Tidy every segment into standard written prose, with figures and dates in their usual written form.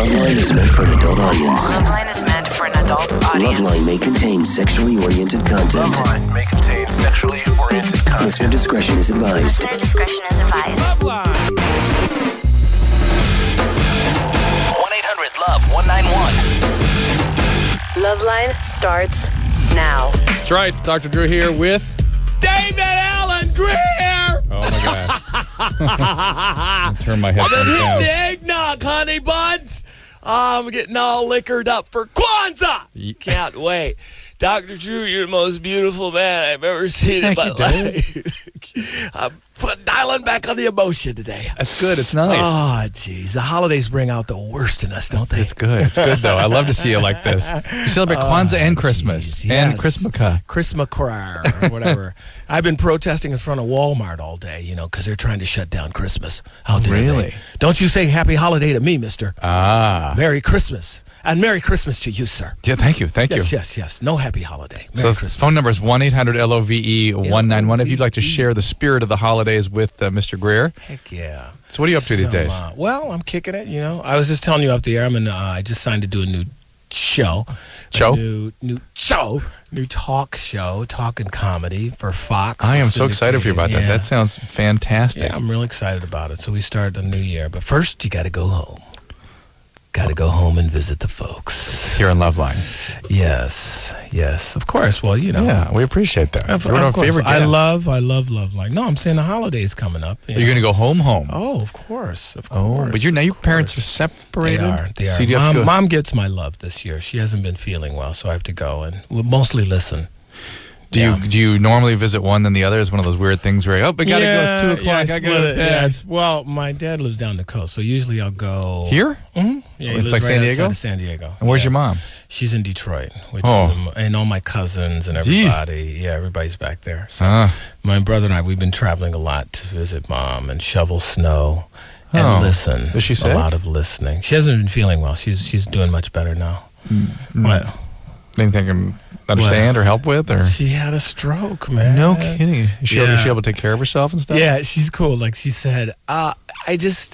LoveLine is meant for an adult audience. LoveLine is meant for an adult audience. LoveLine may contain sexually oriented content. LoveLine may contain sexually oriented content. Listener discretion is advised. Listener discretion is advised. LoveLine. 1-800-LOVE-191. LoveLine starts now. That's right. Dr. Drew here with David Allen Grier. Oh, my God. I'll turn my headphones I've been hitting down. the eggnog, honey buns. I'm getting all liquored up for Kwanzaa. Can't wait. Dr. Drew, you're the most beautiful man I've ever seen in my life. I'm dialing back on the emotion today. That's good. It's nice. Oh, geez. The holidays bring out the worst in us, don't they? It's good. It's good, though. I love to see you like this. You celebrate Kwanzaa and Christmas. Geez, And yes. Christmaka. Christmaka or whatever. I've been protesting in front of Walmart all day, because they're trying to shut down Christmas. How dare Really? they? Don't you say happy holiday to me, mister. Ah. Merry Christmas. And Merry Christmas to you, sir. Yeah, thank you. Thank you. Yes. No happy holiday. Merry So Christmas. phone number is 1-800-LOVE-191 if you'd like to share the spirit of the holidays with Mr. Greer. Heck yeah. So what are you up to these days? Well, I'm kicking it, I was just telling you up there, I just signed to do a new show. Show? New talk show, talking comedy for Fox. I am so excited for you about that. Yeah. That sounds fantastic. Yeah, I'm really excited about it. So we start the new year. But first, you got to go home. Got to go home and visit the folks. Here on LoveLine. Yes. Of course. Well, Yeah, we appreciate that. Of You're our course. favorite I guest. love LoveLine. No, I'm saying the holidays coming up. Are you going to go home? Oh, of course. Oh, but your parents are separated? They So are. you have to go- Mom gets my love this year. She hasn't been feeling well, so I have to go and mostly listen. Do you normally visit one then the other? Is one of those weird things where, we got to go, it's 2 o'clock, I got to bed. Well, my dad lives down the coast, so usually I'll go. Here? Mm-hmm. Yeah, he It's lives like right San outside Diego? of San Diego. And where's Yeah. your mom? She's in Detroit, which Oh. is, and all my cousins and everybody. Yeah, everybody's back there. So my brother and I, we've been traveling a lot to visit mom and shovel snow and listen. Is she sick? A lot of listening. She hasn't been feeling well. She's doing much better now. What? Anything I can understand or help with? Or She had a stroke, man. no kidding. Is she able to take care of herself and stuff? Yeah, she's cool. Like she said,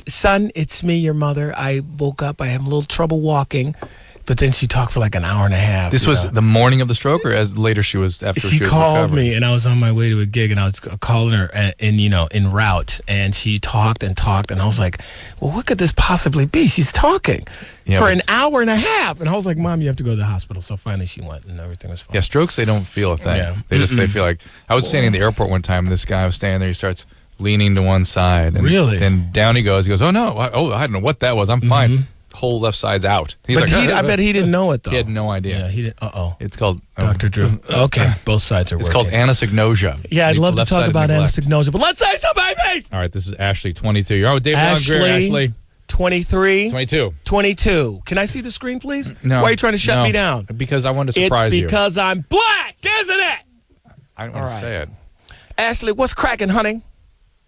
son, it's me, your mother. I woke up. I have a little trouble walking. But then she talked for like an hour and a half. This was the morning of the stroke, or as later she was after she was called recovering? me, and I was on my way to a gig, and I was calling her, en route, and she talked, and I was like, "Well, what could this possibly be?" She's talking for an hour and a half, and I was like, "Mom, you have to go to the hospital." So finally, she went, and everything was fine. Yeah, strokes, they don't feel a thing. Yeah. They feel like, I was standing in the airport one time, and this guy was standing there, he starts leaning to one side. And, Really? And down he goes, oh no, I don't know what that was, I'm fine. Whole left side's out. He's But like, I bet he didn't know it, though. He had no idea. Yeah, he didn't. It's called Dr. Drew. Okay, both sides are It's working. called anosognosia. Yeah, I'd love to talk Left-sided about neglect. anosognosia, but let's say something, please. All right, this is Ashley, 22. You're on with David Allen Grier, Ashley. 23. 22. 22. Can I see the screen, please? No. Why are you trying to shut no, me down? Because I wanted to surprise you. It's because I'm black, isn't it? I don't want to say it. Ashley, what's cracking, honey?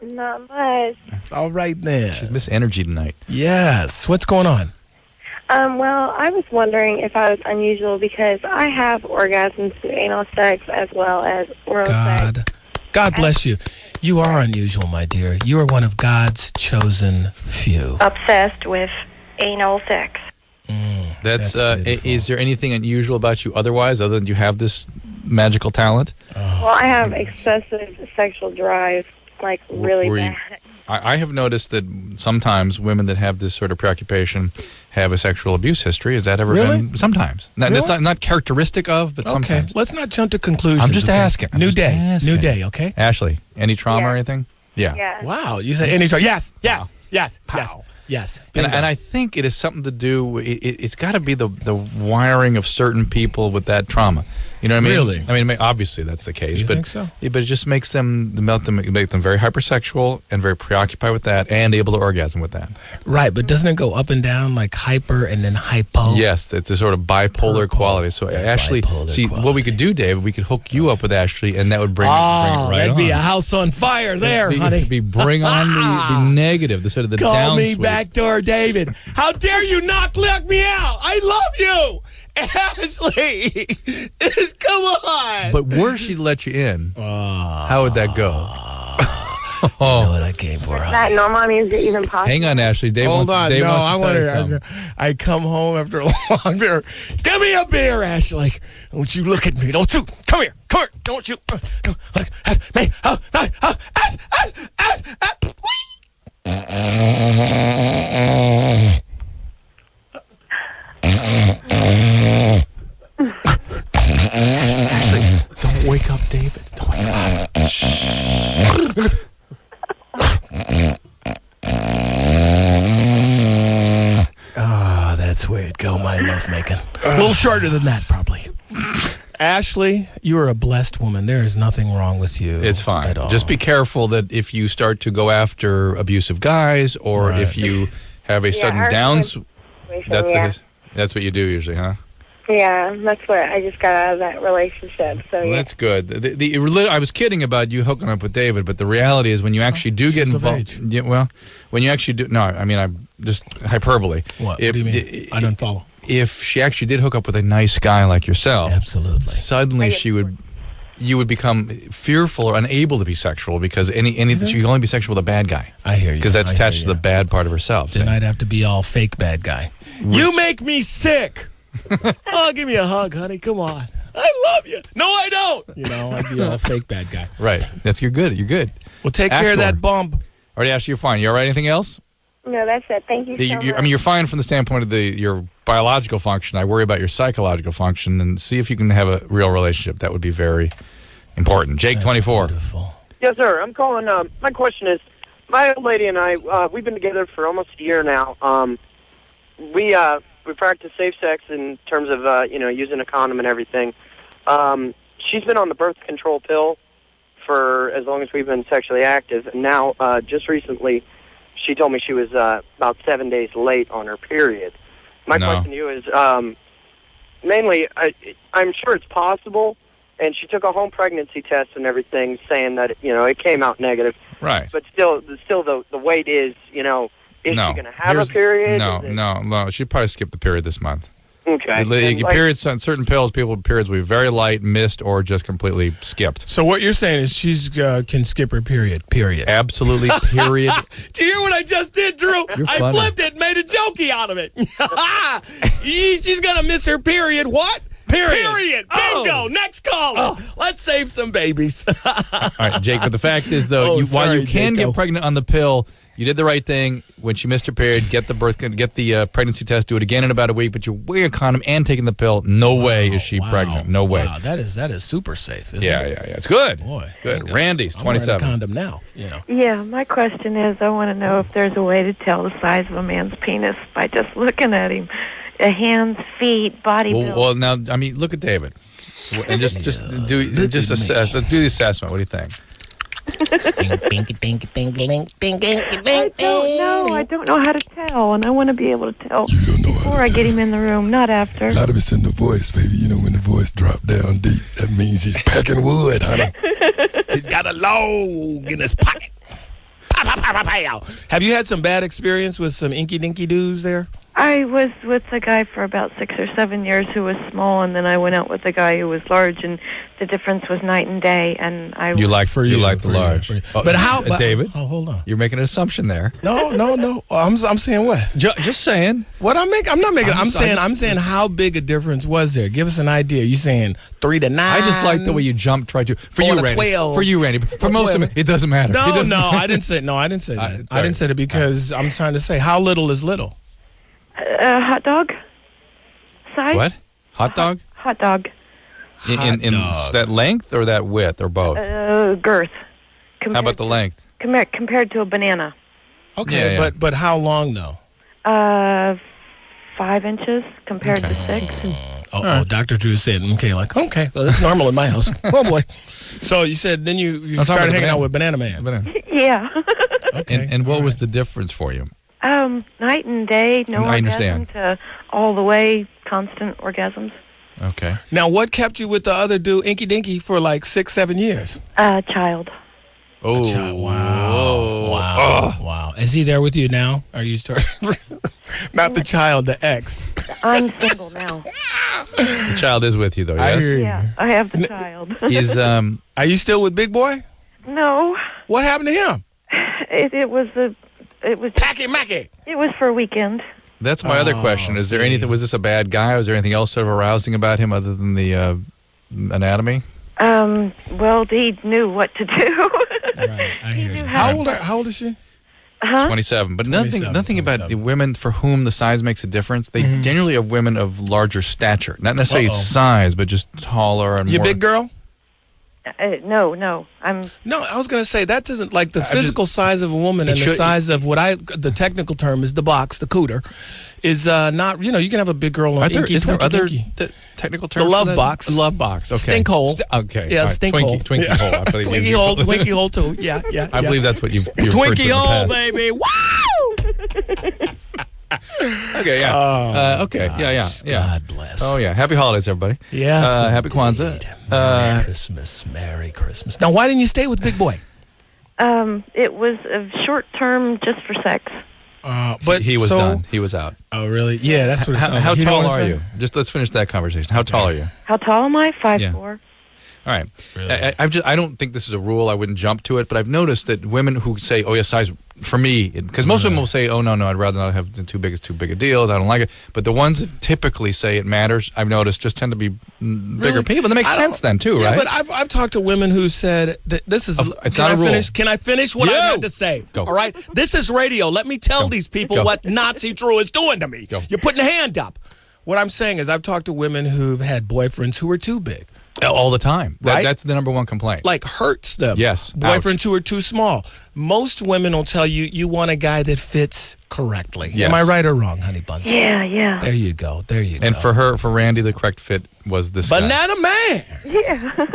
Not much. All right, then. She's Miss Energy tonight. Yes. What's going on? Well, I was wondering if I was unusual because I have orgasms through anal sex as well as oral sex. God bless you. You are unusual, my dear. You are one of God's chosen few. Obsessed with anal sex. That's beautiful. is there anything unusual about you otherwise, other than you have this magical talent? Well, I have excessive sexual drive, like really Were you- bad. I have noticed that sometimes women that have this sort of preoccupation have a sexual abuse history. Has that ever Really? been? Sometimes. That's not characteristic of, but Okay, sometimes. let's not jump to conclusions. I'm just okay? asking. I'm New just day. asking. New day, okay? Ashley, any trauma or Yeah. anything? Yeah. Yeah. Wow. You say any trouble. Yes. Pow. Yes. And Bingo. I think it is something to do. It's got to be the wiring of certain people with that trauma. You know what I mean? Really? I mean, obviously that's the case. You but think so? Yeah, but it just makes them make them very hypersexual and very preoccupied with that, and able to orgasm with that. Right, but doesn't it go up and down like hyper and then hypo? Yes, it's a sort of bipolar quality. So Yeah, Ashley, bipolar see what we could do, David. We could hook you up with Ashley, and that would bring it right that'd on. be a house on fire there, honey. It'd be bring on the negative, the sort of the Call down me switch. backdoor David. How dare you knock me out? I love you. Ashley, come on. But were she to let you in, how would that go? You know what I came for, honey. That normal means it even possible. Hang on, Ashley. Dave Hold wants, on. Dave No, wants I to tell you want something. I come home after a long day. Give me a beer, Ashley. Don't you look at me. Don't you. Come here. Come here. Don't you. Look at me. Don't wake up, David. Don't wake up. Ah, that's where it go, my love making. A little shorter than that, probably. Ashley, you are a blessed woman. There is nothing wrong with you. It's fine. At all. Just be careful that if you start to go after abusive guys, or Right. if you have a sudden our downs, situation, that's what you do usually, huh? Yeah, that's what I just got out of that relationship. So Well, yeah. that's good. I was kidding about you hooking up with David, but the reality is when you actually do get she's of involved. age. Yeah, well, when you actually do, no, I mean I'm just hyperbole. What do you mean? I don't follow. If she actually did hook up with a nice guy like yourself, Absolutely. suddenly you would become fearful or unable to be sexual because any she can only be sexual with a bad guy. I hear you. Because that's I hear attached to you. the bad part of herself. Then see? I'd have to be all fake bad guy. You make me sick. Oh, give me a hug, honey. Come on. I love you. No, I don't. You know, I'd be all fake bad guy. Right. You're good. You're good. Well, take care of Actor. that bump. All right, Ashley, you're fine. You all right? Anything else? No, that's it. Thank you so much. I mean, you're fine from the standpoint of your biological function. I worry about your psychological function and see if you can have a real relationship. That would be very important. Jake, 24. Beautiful. Yes, sir. I'm calling. My question is, my old lady and I, we've been together for almost a year now. We practice safe sex in terms of using a condom and everything. She's been on the birth control pill for as long as we've been sexually active, and now just recently, she told me she was about 7 days late on her period. My question to you is, mainly, I'm sure it's possible. And she took a home pregnancy test and everything, saying that it came out negative. Right. But still, the weight is, is she going to have a period? No. She'd probably skip the period this month. Okay. Periods on certain pills, people with periods will be very light, missed, or just completely skipped. So what you're saying is she's can skip her period. Absolutely, period. Do you hear what I just did, Drew? You're I funny. flipped it and made a jokey out of it. She's going to miss her period. What? Period. Bingo. Oh. Next caller. Let's save some babies. All right, Jake, but the fact is, though, while sorry, you can Jaco. get pregnant on the pill, you did the right thing. When she missed her period, get the pregnancy test, do it again in about a week, but you wear a condom and taking the pill. No way is she pregnant. No way. Wow, that is super safe. Isn't Yeah. it? It's good. Boy, Good. bingo. Randy's I'm wearing a 27. condom now. Yeah, my question is, I want to know if there's a way to tell the size of a man's penis by just looking at him. Hands, feet, body build. Well, now, I mean, look at David, and just do the assessment. What do you think? I don't know how to tell, and I want to be able to tell before I get him in the room, not after. A lot of it's in the voice, baby. When the voice drop down deep, that means he's packing wood, honey. He's got a log in his pocket. Have you had some bad experience with some inky dinky dudes there? I was with a guy for about 6 or 7 years who was small, and then I went out with a guy who was large, and the difference was night and day. And You like the large. But how, David? Oh, hold on. You're making an assumption there. No. I'm saying what? Just saying. What I'm not making. I'm saying how big a difference was there? Give us an idea. You saying 3 to 9? I just like the way you jumped. For 4 you, to Randy. 12. For you, Randy. But for most of them, it doesn't matter. No, It doesn't matter. I didn't say that. I didn't say that because I'm trying to say how little is little. hot dog size. What? Hot dog? Hot dog. In that length or that width or both? Girth. How about the length? Compared to a banana. Okay, Yeah. but how long though? 5 inches compared to 6. Oh, Dr. Drew said, okay, well, that's normal in my house. Oh, boy. So you said then you started hanging out with Banana Man. Yeah. Okay. And what was the difference for you? Night and day, no I orgasm understand. to all the way, constant orgasms. Okay. Now, what kept you with the other dude, Inky Dinky, for like 6-7 years? Child. Oh, Wow. Is he there with you now? Are you not the child, the ex? I'm single now. The child is with you, though, yes? I hear you. Yeah, I have the child. Is Are you still with Big Boy? No. What happened to him? It was Packy Macky. It was for a weekend. That's my other question. Is there anything? Was this a bad guy? Was there anything else sort of arousing about him other than the anatomy? Well, he knew what to do. Right, I hear you. How old is she? 27. But nothing about the women for whom the size makes a difference. They generally are women of larger stature, not necessarily size, but just taller and You more. big girl? No. No, I was going to say that doesn't like the physical size of a woman and the size of the technical term is the box, the cooter, is not. You can have a big girl on Is there other technical terms? The love box. The love box. Okay. Stink hole. Okay. Yeah, right. stink hole. Twinkie hole. I believe Twinkie hole. Twinkie hole too. Yeah. I believe that's what you Twinkie hole, baby. Woo! Okay, yeah. Okay, yeah. God bless. Oh, yeah. Happy holidays, everybody. Yes. Happy Kwanzaa. Merry Christmas. Now, why didn't you stay with Big Boy? It was a short term just for sex. But he was done. He was out. Oh, really? Yeah, that's what it sounds How like. tall are you? Just let's finish that conversation. How tall are you? How tall am I? 5'4". All right. Really? I don't think this is a rule. I wouldn't jump to it, but I've noticed that women who say, "Oh, yeah, size," for me, because most women will say, "Oh, no, I'd rather not have too big a deal. I don't like it." But the ones that typically say it matters, I've noticed, just tend to be bigger people. That makes sense then too, right? Yeah, but I've talked to women who said that this is. It's not a rule. Can I finish what I had to say? Go. All right. This is radio. Let me tell these people what Nazi Drew is doing to me. Go. You're putting a hand up. What I'm saying is, I've talked to women who've had boyfriends who were too big. All the time. Right? That's the number one complaint. Like hurts them. Yes. Boyfriends who are too small. Most women will tell you want a guy that fits correctly. Yes. Am I right or wrong, honey buns? Yeah. There you go. And for Randy, the correct fit was this guy. Banana Man. Yeah.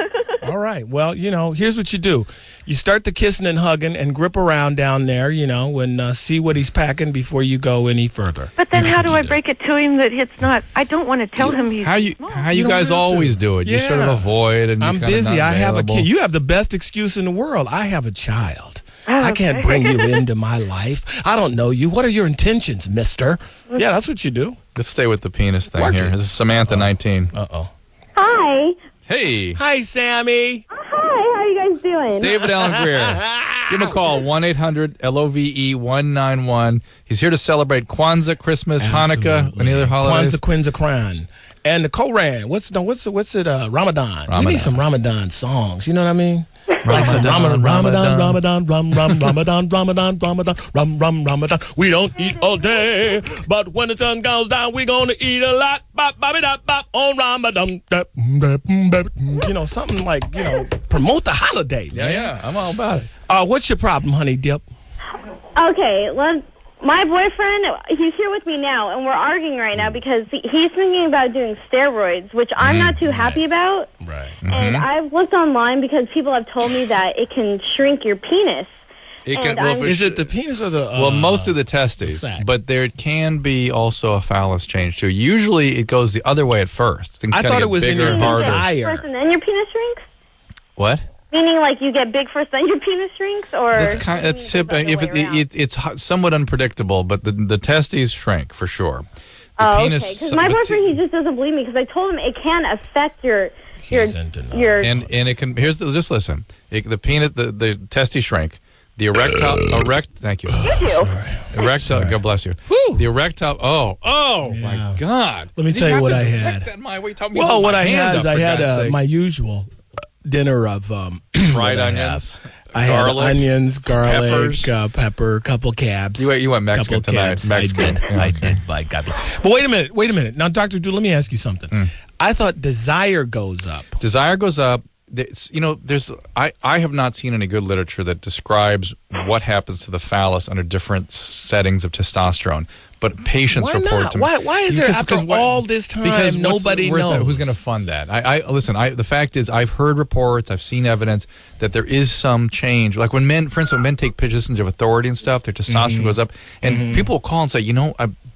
All right. Well, here's what you do. You start the kissing and hugging and grip around down there, and see what he's packing before you go any further. But then how do I break it to him that it's not? I don't want to tell him he's How you don't guys have always to. do it. You Yeah. sort of avoid and I'm you're kinda busy. not I have a available. kid. You have the best excuse in the world. I have a child. Oh, I can't bring you into my life. I don't know you. What are your intentions, mister? Yeah, that's what you do. Let's stay with the penis thing Work here. it. This is Samantha, 19. Uh-oh. Hi. Hey. Hi, Sammy. Hi, how you guys doing? David Allen Grier. Give him a call, 1-800-LOVE-191. He's here to celebrate Kwanzaa, Christmas, Hanukkah, any other holidays. Kwanzaa, Kran. And the Koran. What's it? Ramadan. We need some Ramadan songs. You know what I mean? Like some Ramadan. We don't eat all day, but when the sun goes down, we're gonna eat a lot. On Ramadan. Something like, promote the holiday. Yeah, I'm all about it. What's your problem, honey dip? Okay, my boyfriend, he's here with me now, and we're arguing right now because he's thinking about doing steroids, which I'm not too happy about. Right. And I've looked online because people have told me that it can shrink your penis. Is it the penis or the... well, mostly the testes, sack. but there can be also a phallus change, too. Usually it goes the other way at first. Things I kinda thought get it was in bigger your and harder. desire. First and then your penis shrinks? What? Meaning like you get big first, then your penis shrinks? Or It's somewhat unpredictable, but the testes shrink for sure. The penis, okay. Because my boyfriend, he just doesn't believe me because I told him it can affect your and it can. Just listen. The penis, the testes shrink. The thank you. Erectile. God bless you. Woo. The erectile. Oh my God. Let me tell you what I had. What I had is I had my usual dinner of fried onions. I had onions, garlic, pepper, couple cabs. You went Mexican tonight. Mexican. I did. By God bless. But wait a minute. Now, Dr. Drew, let me ask you something. I thought desire goes up. Desire goes up. I have not seen any good literature that describes what happens to the phallus under different settings of testosterone. But patients report to me. Why is there, after all this time, nobody knows? Who's going to fund that? Listen, the fact is, I've heard reports, I've seen evidence that there is some change. Like when men, for instance, when men take positions of authority and stuff, their testosterone goes up. And people will call and say,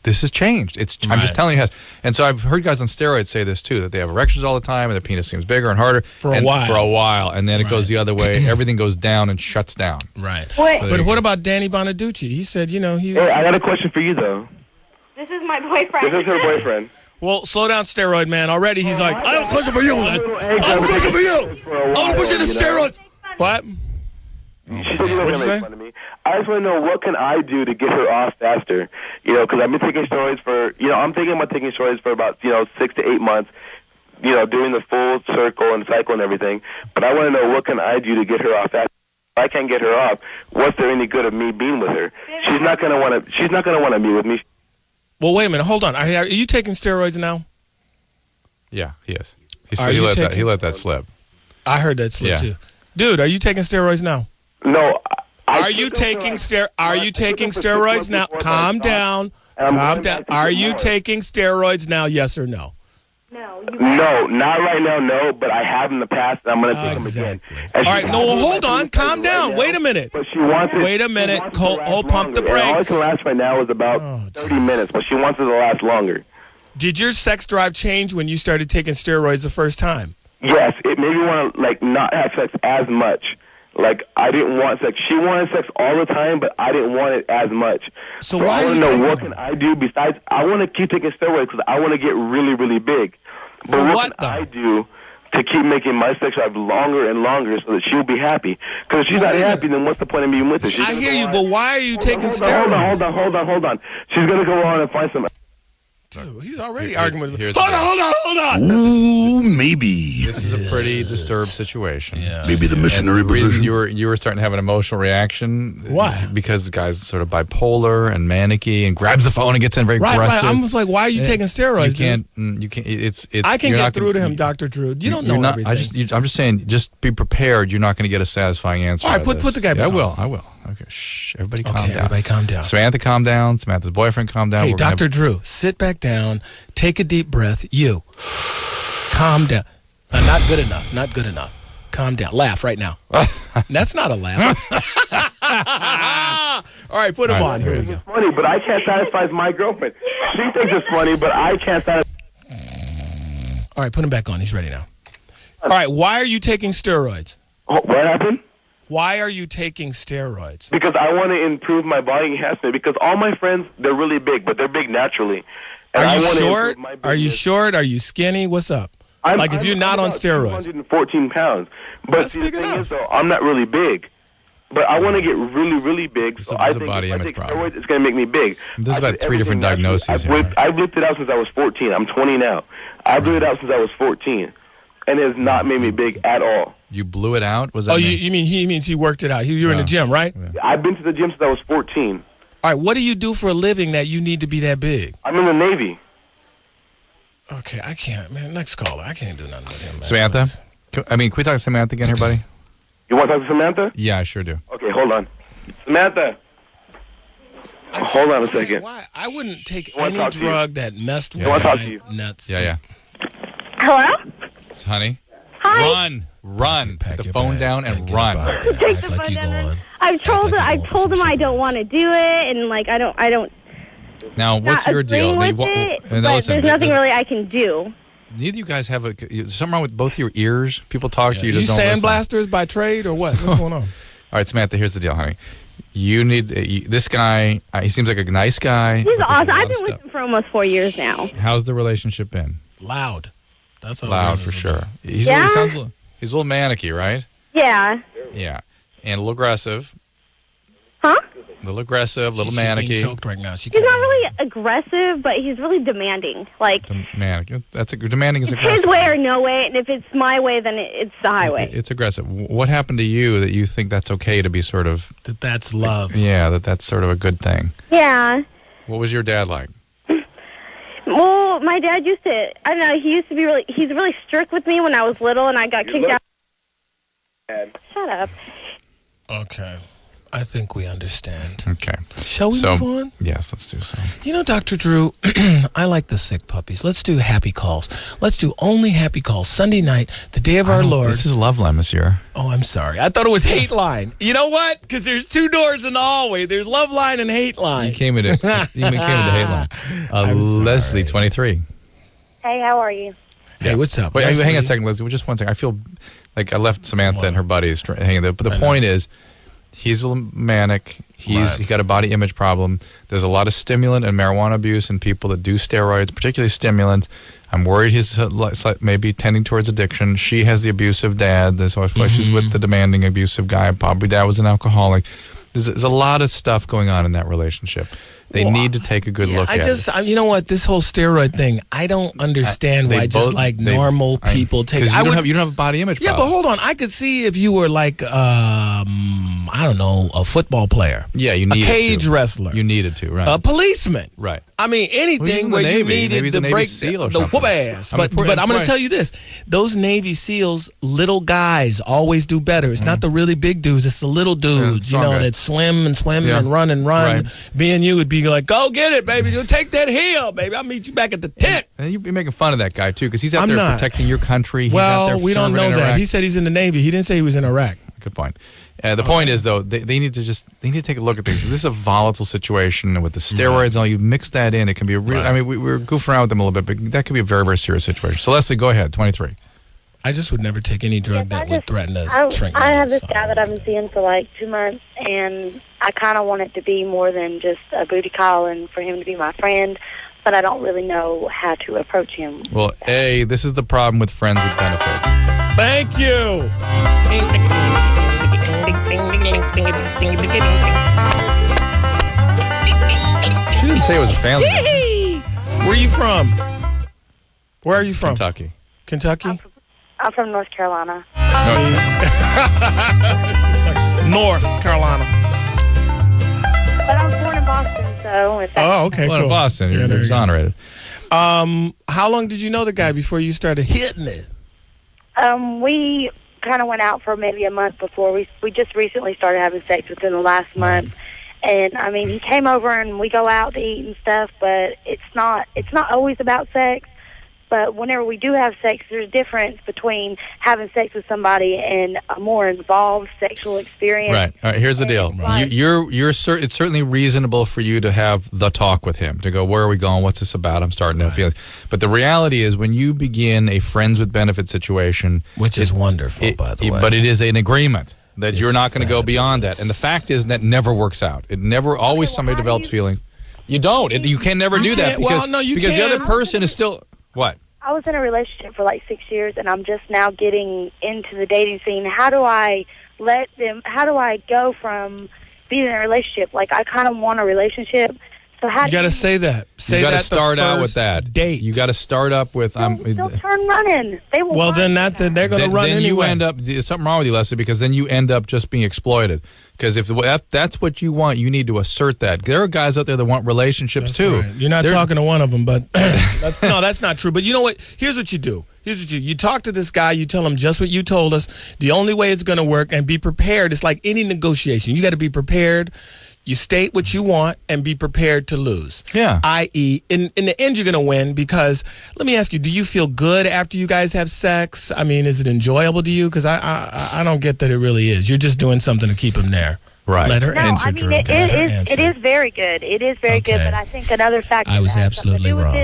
this has changed. I'm just telling you it has. And so I've heard guys on steroids say this too, that they have erections all the time and their penis seems bigger and harder. For a while. And then it goes the other way. Everything goes down and shuts down. Right. But what about Danny Bonaducci? He said, Hey, I got a question for you, though. This is my boyfriend. This is her boyfriend. Well, slow down, steroid man. Already he's like, I have a question for you, man. I have a question for you. I want to push you to steroids. What? She said you were going to make fun of me. I just want to know what can I do to get her off faster. Because I've been taking steroids for, I'm thinking about taking steroids for about, 6 to 8 months. Doing the full circle and cycle and everything. But I want to know what can I do to get her off faster. If I can't get her off, what's there any good of me being with her? She's not going to want to. She's not going to want to be with me. Well, wait a minute. Hold on. Are you taking steroids now? Yeah, he is. He let that slip. I heard that slip too. Dude, are you taking steroids now? No. Are you taking steroids now? Calm down. Calm down. Are you taking steroids now? Yes or no? No, not right now, no, but I have in the past, and I'm going to take them again. All right, no, hold on. Calm down. Wait a minute. But she wants it. Wait a minute. Hold, pump the brakes. All it can last right now is about 30 minutes, but she wants it to last longer. Did your sex drive change when you started taking steroids the first time? Yes, it made me want to, not have sex as much. I didn't want sex. She wanted sex all the time, but I didn't want it as much. So why are you taking what can I do besides, I want to keep taking steroids because I want to get really, really big. But what can I do to keep making my sex drive longer and longer so that she'll be happy? Because if she's not happy, then what's the point of being with her? I hear you, but why are you taking steroids? Hold on. She's going to go on and find some... Dude, he's already arguing with me. Hold on. Ooh, maybe. This is a pretty disturbed situation. Yeah. Maybe the missionary the reason position. you were starting to have an emotional reaction. Why? Because the guy's sort of bipolar and manicky and grabs the phone and gets in very aggressive. Right. I'm just like, why are you taking steroids? You can't. It's. I can get through to him, Dr. Drew. You don't know everything. I'm just saying, just be prepared. You're not going to get a satisfying answer. All right, put the guy back on. I will. Okay, shh. Everybody calm down. Everybody calm down. Samantha, calm down. Samantha's boyfriend, calm down. Hey, Dr. Drew, sit back down. Take a deep breath. You. Calm down. Not good enough. Not good enough. Calm down. Laugh right now. That's not a laugh. All right, put him on. Here we go. It's funny, but I can't satisfy my girlfriend. She thinks it's funny, but I can't satisfy. All right, put him back on. He's ready now. All right, why are you taking steroids? What happened? Why are you taking steroids? Because I want to improve my body enhancement. Because all my friends, they're really big, but they're big naturally. And are you short? Are you short? Are you skinny? What's up? If you're not on steroids. 214 pounds. But that's big enough. I'm not really big. But I want to get really, really big. So I think if I take steroids, it's going to make me big. There's about 3 different diagnoses here. I've lived it out since I was 14. I'm 20 now. I've lived it out since I was 14. And it has not made me big at all. You blew it out? Was that you mean he means he worked it out. You're in the gym, right? Yeah. I've been to the gym since I was 14. All right, what do you do for a living that you need to be that big? I'm in the Navy. Okay, I can't, man. Next caller. I can't do nothing with him, man. Samantha? Can we talk to Samantha again here, buddy? You want to talk to Samantha? Yeah, I sure do. Okay, hold on. Samantha. Hold on a second. Why? I wouldn't take any drug that messed with my nuts. Yeah. Hello? It's honey. Hi. Run. Put the phone down and run. Take the phone down. I've told him I don't want to do it, and I don't. Now, what's your deal? But there's nothing really I can do. Neither of you guys have something wrong with both your ears. People talk to you. You sandblasters by trade or what? What's going on? All right, Samantha. Here's the deal, honey. You need this guy. He seems like a nice guy. He's awesome. I've been with him for almost 4 years now. How's the relationship been? Loud. That's loud for sure. He's a little manicky, right? Yeah. Yeah, and a little aggressive. Huh? A little aggressive, a little manicky. Being choked right now. He's not really aggressive, but he's really demanding. Demanding. Demanding is aggressive. It's his way or no way, and if it's my way, then it's the highway. It's aggressive. What happened to you that you think that's okay to be sort of... That's love. Yeah, that's sort of a good thing. Yeah. What was your dad like? Well, my dad used to... I don't know, he used to be really... He's really strict with me when I was little, and I got kicked out. Shut up. Okay. I think we understand. Okay. Shall we move on? Yes, let's do so. You know, Dr. Drew, I like the sick puppies. Let's do happy calls. Let's do only happy calls. Sunday night, the day of our Lord. This is LoveLine, monsieur. Oh, I'm sorry. I thought it was Hate Line. You know what? Because there's 2 doors in the hallway. There's LoveLine and Hate Line. You came into Hate Line. Leslie, 23. Hey, how are you? Hey, what's up? Wait, hang on a second, Leslie. Just one second. I feel like I left Samantha and her buddies hanging there. But the point is, he's a little manic. He's got a body image problem. There's a lot of stimulant and marijuana abuse in people that do steroids, particularly stimulants. I'm worried he's maybe tending towards addiction. She has the abusive dad. That's why she's with the demanding, abusive guy. Probably dad was an alcoholic. There's a lot of stuff going on in that relationship. They need to take a good look at it. You know what? This whole steroid thing, I don't understand why normal people take it. You don't have a body image problem. Yeah, but hold on. I could see if you were like, I don't know, a football player. Yeah, you needed a cage wrestler. You needed to, right? A policeman. Right. I mean, anything where you needed to break the whoop ass. But I'm going to tell you this. Those Navy SEALs, little guys always do better. It's not the really big dudes. It's the little dudes, that swim and run and run. Right. Being you would be like, go get it, baby. You'll take that hill, baby. I'll meet you back at the tent. And you'd be making fun of that guy, too, because he's out there protecting your country. He's well, out there we don't know that. He said he's in the Navy. He didn't say he was in Iraq. Good point. The point is, though, they need to take a look at things. This is a volatile situation, and with the steroids and all, you mix that in, it can be a real. I mean, we're goofing around with them a little bit, but that could be a very, very serious situation. So, Leslie, go ahead. 23. I just would never take any drug that would threaten us. I have this guy that I've been seeing for like 2 months, and I kind of want it to be more than just a booty call and for him to be my friend, but I don't really know how to approach him. Well, this is the problem with friends with benefits. Thank you. She didn't say it was a family. Where are you from? Where are you from? Kentucky. Kentucky? I'm from North Carolina. North Carolina. But I was born in Boston, so if that's okay, well, cool. in Boston, you're exonerated. How long did you know the guy before you started hitting it? We kind of went out for maybe a month before. We just recently started having sex within the last month. And I mean, he came over and we go out to eat and stuff, but it's not always about sex. But whenever we do have sex, there's a difference between having sex with somebody and a more involved sexual experience. Right. All right. Here's the deal. It's certainly reasonable for you to have the talk with him, to go, where are we going? What's this about? I'm starting to feel. But the reality is, when you begin a friends with benefit situation, which is wonderful, by the way, but it is an agreement that you're not going to go beyond that. And the fact is that never works out. It never. Always somebody develops feelings. You don't. You can never do that because the other person is still. What? I was in a relationship for like 6 years, and I'm just now getting into the dating scene. How do I go from being in a relationship? Like, I kind of want a relationship. So how you got to say that. You got to start out with that date. You got to start up with. They'll turn running. They will. Well, then they're going to run then anyway. You end up. There's something wrong with you, Leslie, because then you end up just being exploited. Because if that's what you want, you need to assert that. There are guys out there that want relationships too. Right. You're not talking to one of them, but that's not true. But you know what? Here's what you do. You talk to this guy. You tell him just what you told us. The only way it's going to work, and be prepared. It's like any negotiation. You got to be prepared. You state what you want and be prepared to lose. Yeah. I.e., in the end, you're going to win because, let me ask you, do you feel good after you guys have sex? I mean, is it enjoyable to you? Because I don't get that it really is. You're just doing something to keep him there. Right. Let her answer, Drew. It is very good. It is very good, but I think another factor I was absolutely wrong.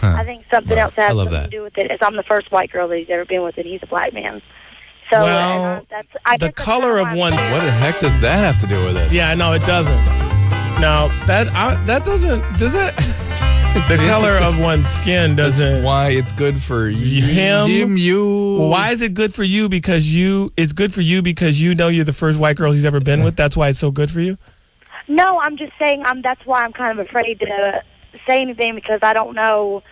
I think something else has something to do with it is I'm the first white girl that he's ever been with, and he's a black man. So, the color of one's... What the heck does that have to do with it? Yeah, no, it doesn't. Now, that doesn't... Does it? The color of one's skin doesn't... That's why it's good for him. You. Well, why is it good for you? It's good for you because you know you're the first white girl he's ever been with? That's why it's so good for you? No, I'm just saying that's why I'm kind of afraid to say anything because I don't know...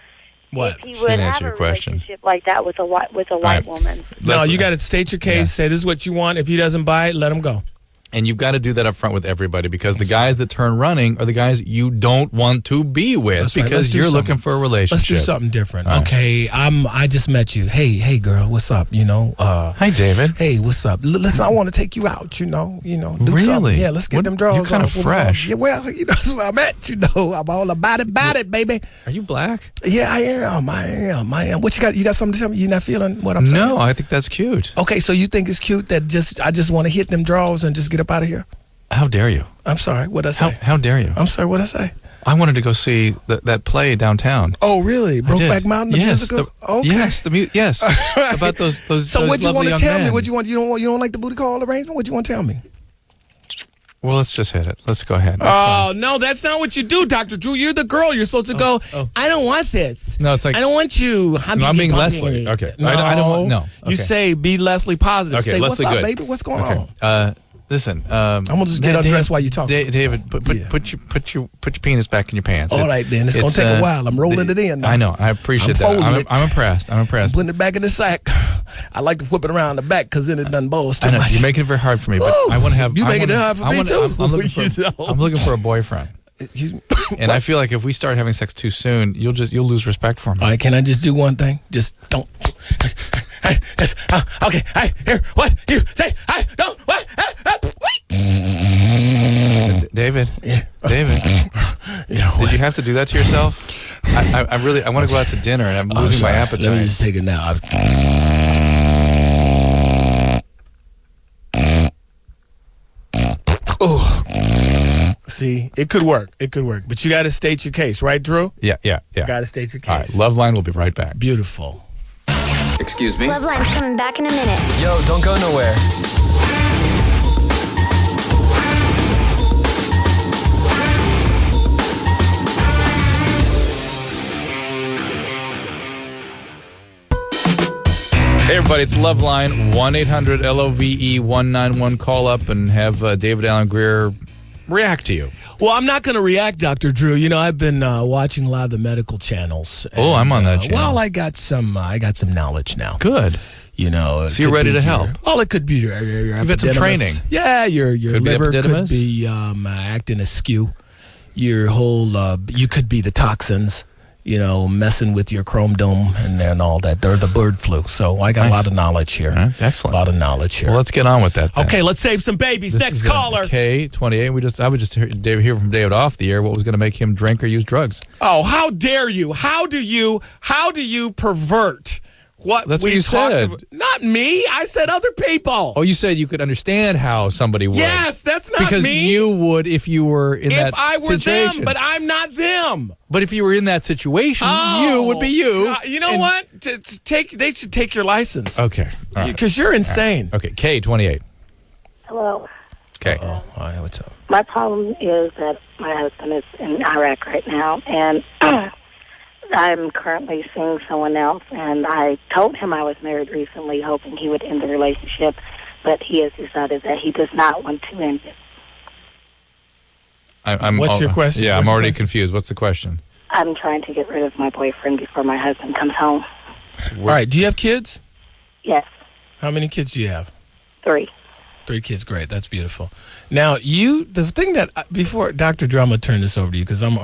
What? If he would have a relationship like that with a white woman. No, you got to state your case. Yeah. Say this is what you want. If he doesn't buy it, let him go. And you've got to do that up front with everybody because the guys that turn running are the guys you don't want to be with because you're looking for a relationship. Let's do something different. Right. Okay, I just met you. Hey, girl, what's up? Hi, David. Hey, what's up? Listen, I want to take you out. Do really? Something. Yeah, let's get them draws. You're kind of fresh. Yeah, well, that's where I'm at. I'm all about it, baby. Are you black? Yeah, I am. What you got? You got something to tell me? You're not feeling what I'm saying? No, I think that's cute. Okay, so you think it's cute that I just want to hit them draws and just get up out of here? How dare you? I'm sorry. What'd I say? How dare you? I'm sorry. What'd I say? I wanted to go see that play downtown. Oh, really? Brokeback Mountain, the musical? Okay. Yes. About those. So what you want to tell me? What you want? You don't like the booty call arrangement? What you want to tell me? Well, let's just hit it. Let's go ahead. No, that's not what you do, Dr. Drew. You're the girl. You're supposed to go, I don't want this. No, it's like... I don't want you. I'm being Leslie. Okay. No. I don't want... No. Okay. You say, be Leslie positive. Okay, say, Leslie what's up, good. baby? What's going on? Listen, I'm gonna just get undressed while you talk. David, put your penis back in your pants. All right, then. It's gonna take a while. I'm rolling it in now. I know. I appreciate that. I'm impressed. I'm putting it back in the sack. I like to whip it around the back because then it doesn't balls too much. You're making it very hard for me, but I want to have. You making it hard for me too. I'm looking for a boyfriend. And I feel like if we start having sex too soon, you'll lose respect for me. All right, can I just do one thing? Just don't. Okay, I hear what you say. I don't. What? David. Yeah. David. Did you have to do that to yourself? I really want to go out to dinner and I'm losing my appetite. Let me just take it now. Oh. See, it could work. But you got to state your case, right, Drew? Yeah. Got to state your case. All right, LoveLine will be right back. Beautiful. Excuse me? LoveLine's coming back in a minute. Yo, don't go nowhere. Hey, everybody, it's LoveLine, 1-800-LOVE-191. Call up and have David Allen Grier react to you. Well, I'm not going to react, Dr. Drew. You know, I've been watching a lot of the medical channels. And, I'm on that channel. Well, I got some knowledge now. Good. You know, so you're ready to help. Well, it could be your You've had some training. Yeah, your liver could be acting askew. Your whole you could be the toxins. You know, messing with your chrome dome and all that. They're the bird flu. So I got a lot of knowledge here. Right, excellent. A lot of knowledge here. Well, let's get on with that then. Okay, let's save some babies. Next caller. K28. I would just hear from David off the air what was going to make him drink or use drugs. Oh, how dare you? How do you pervert what That's what you said. Not me. I said other people. Oh, you said you could understand how somebody would. Yes, that's not because me. Because you would if you were in that situation. If I were them, but I'm not them. But if you were in that situation, you would be you. You know what? They should take your license. Okay. Because you're insane. Right. Okay, K28. Hello. Okay. All right, what's up? My problem is that my husband is in Iraq right now, and I'm currently seeing someone else, and I told him I was married recently, hoping he would end the relationship, but he has decided that he does not want to end it. What's your question? Yeah, I'm already confused. What's the question? I'm trying to get rid of my boyfriend before my husband comes home. All right, do you have kids? Yes. How many kids do you have? 3. 3 kids, great. That's beautiful. Now, the thing that, before Dr. Drew, I'm going to turn this over to you because I'm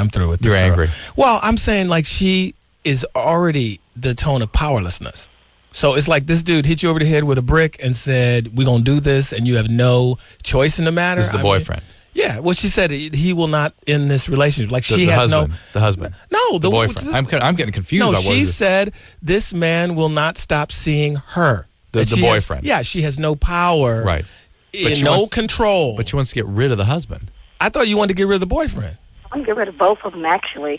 through with this. You're angry. Well, I'm saying like she is already the tone of powerlessness. So it's like this dude hit you over the head with a brick and said, we're going to do this, and you have no choice in the matter. This is the boyfriend. Yeah, well, she said he will not end this relationship. Like she has husband, the husband. No, the boyfriend. I'm getting confused. No, about she said this man will not stop seeing her. The boyfriend. She has no power. Right. Control. But she wants to get rid of the husband. I thought you wanted to get rid of the boyfriend. I want to get rid of both of them, actually.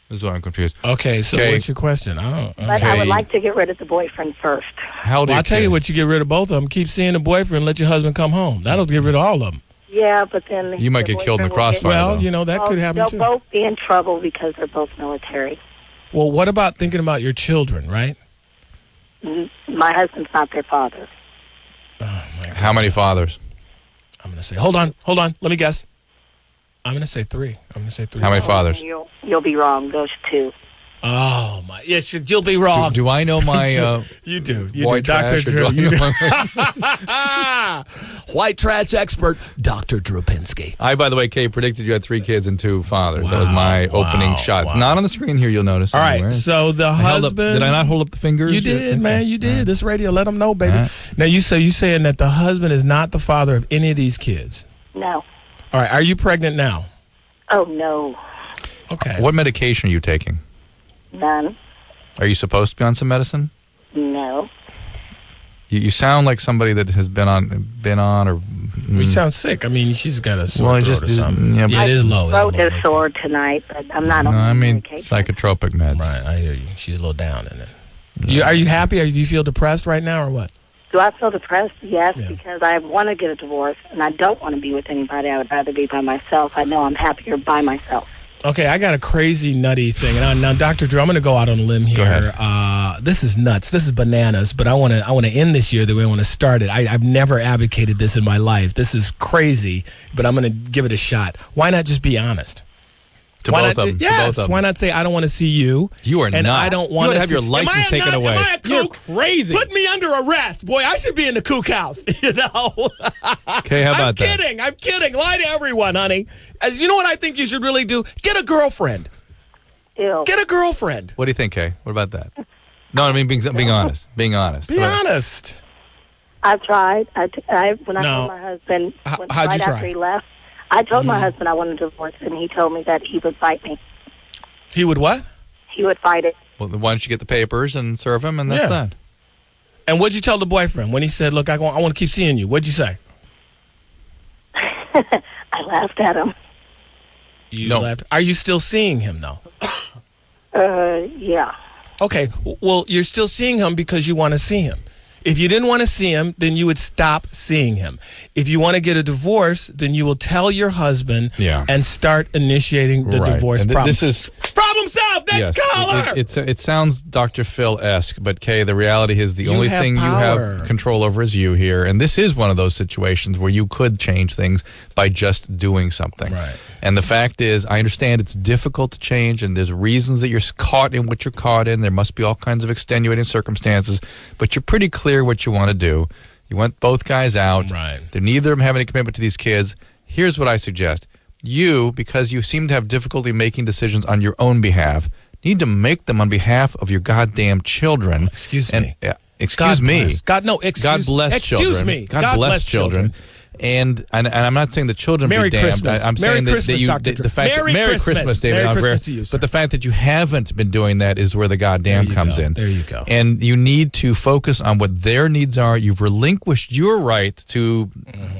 This is why I'm confused. Okay, so what's your question? But I would like to get rid of the boyfriend first. How old are I'll tell you what, you get rid of both of them. Keep seeing the boyfriend, let your husband come home. That'll get rid of all of them. Yeah, but then... You might get killed in the crossfire, Well, you know, that could happen, too. They'll both be in trouble because they're both military. Well, what about thinking about your children, right? My husband's not their father. Oh, my God. How many fathers? I'm going to say... Hold on. Let me guess. I'm going to say 3. How many fathers? You'll be wrong. Those 2. Oh, my. Yes, you'll be wrong. Do I know my... you do. Dr. Drew. You do. White trash expert, Dr. Drew Pinsky. I, by the way, Kay, predicted you had 3 kids and 2 fathers. That was my opening shot. It's not on the screen here, you'll notice. All right, so the husband... did I not hold up the fingers? You did, man. You did. This radio, let them know, baby. Right. Now, you saying that the husband is not the father of any of these kids? No. All right, are you pregnant now? Oh, no. Okay. What medication are you taking? None. Are you supposed to be on some medicine? No. You sound like somebody that has been on or... You sound sick. I mean, she's got a sore throat or something. Yeah, it is low. My throat is sore tonight, but I'm not on medication. Psychotropic meds. Right, I hear you. She's a little down in it. Are you happy? Do you feel depressed right now or what? Do I feel depressed? Yes, because I want to get a divorce, and I don't want to be with anybody. I would rather be by myself. I know I'm happier by myself. Okay, I got a crazy nutty thing. And now, Dr. Drew, I'm going to go out on a limb here. Go ahead. This is nuts. This is bananas. But I want to end this year the way I want to start it. I've never advocated this in my life. This is crazy, but I'm going to give it a shot. Why not just be honest? To both of them. Yes. Why not say, I don't want to see you. You are and not. I don't want to have your license taken away. Am I a kook? You're crazy. Put me under arrest. Boy, I should be in the kook house. You know? Okay, how about that? I'm kidding. Lie to everyone, honey. You know what I think you should really do? Get a girlfriend. Ew. Get a girlfriend. What do you think, Kay? What about that? No, I mean being honest. Being honest. Be honest. I've tried. When I told my husband, right after he left, I told my husband I wanted a divorce, and he told me that he would fight me. He would what? He would fight it. Well, then why don't you get the papers and serve him, and that's that. And what'd you tell the boyfriend when he said, look, I want to keep seeing you? What'd you say? I laughed at him. You laughed? Are you still seeing him, though? Yeah. Okay, well, you're still seeing him because you want to see him. If you didn't want to see him, then you would stop seeing him. If you want to get a divorce, then you will tell your husband and start initiating the divorce problem. This is problem solved. Next caller. It sounds Dr. Phil-esque, but Kay, the reality is the only thing you have control over is you here. And this is one of those situations where you could change things by just doing something. Right. And the fact is, I understand it's difficult to change, and there's reasons that you're caught in what you're caught in. There must be all kinds of extenuating circumstances, but you're pretty clear what you want to do. You want both guys out. Right. They're neither of them have any commitment to these kids. Here's what I suggest. You, because you seem to have difficulty making decisions on your own behalf, need to make them on behalf of your goddamn children. Excuse me. Excuse me. God bless children. God bless children. And I'm not saying the children Merry be damned. Christmas. I'm Merry saying Christmas, that Dr. the fact Merry Merry Christmas, David. Merry Christmas to you, sir. But the fact that you haven't been doing that is where the goddamn comes in. There you go. And you need to focus on what their needs are. You've relinquished your right to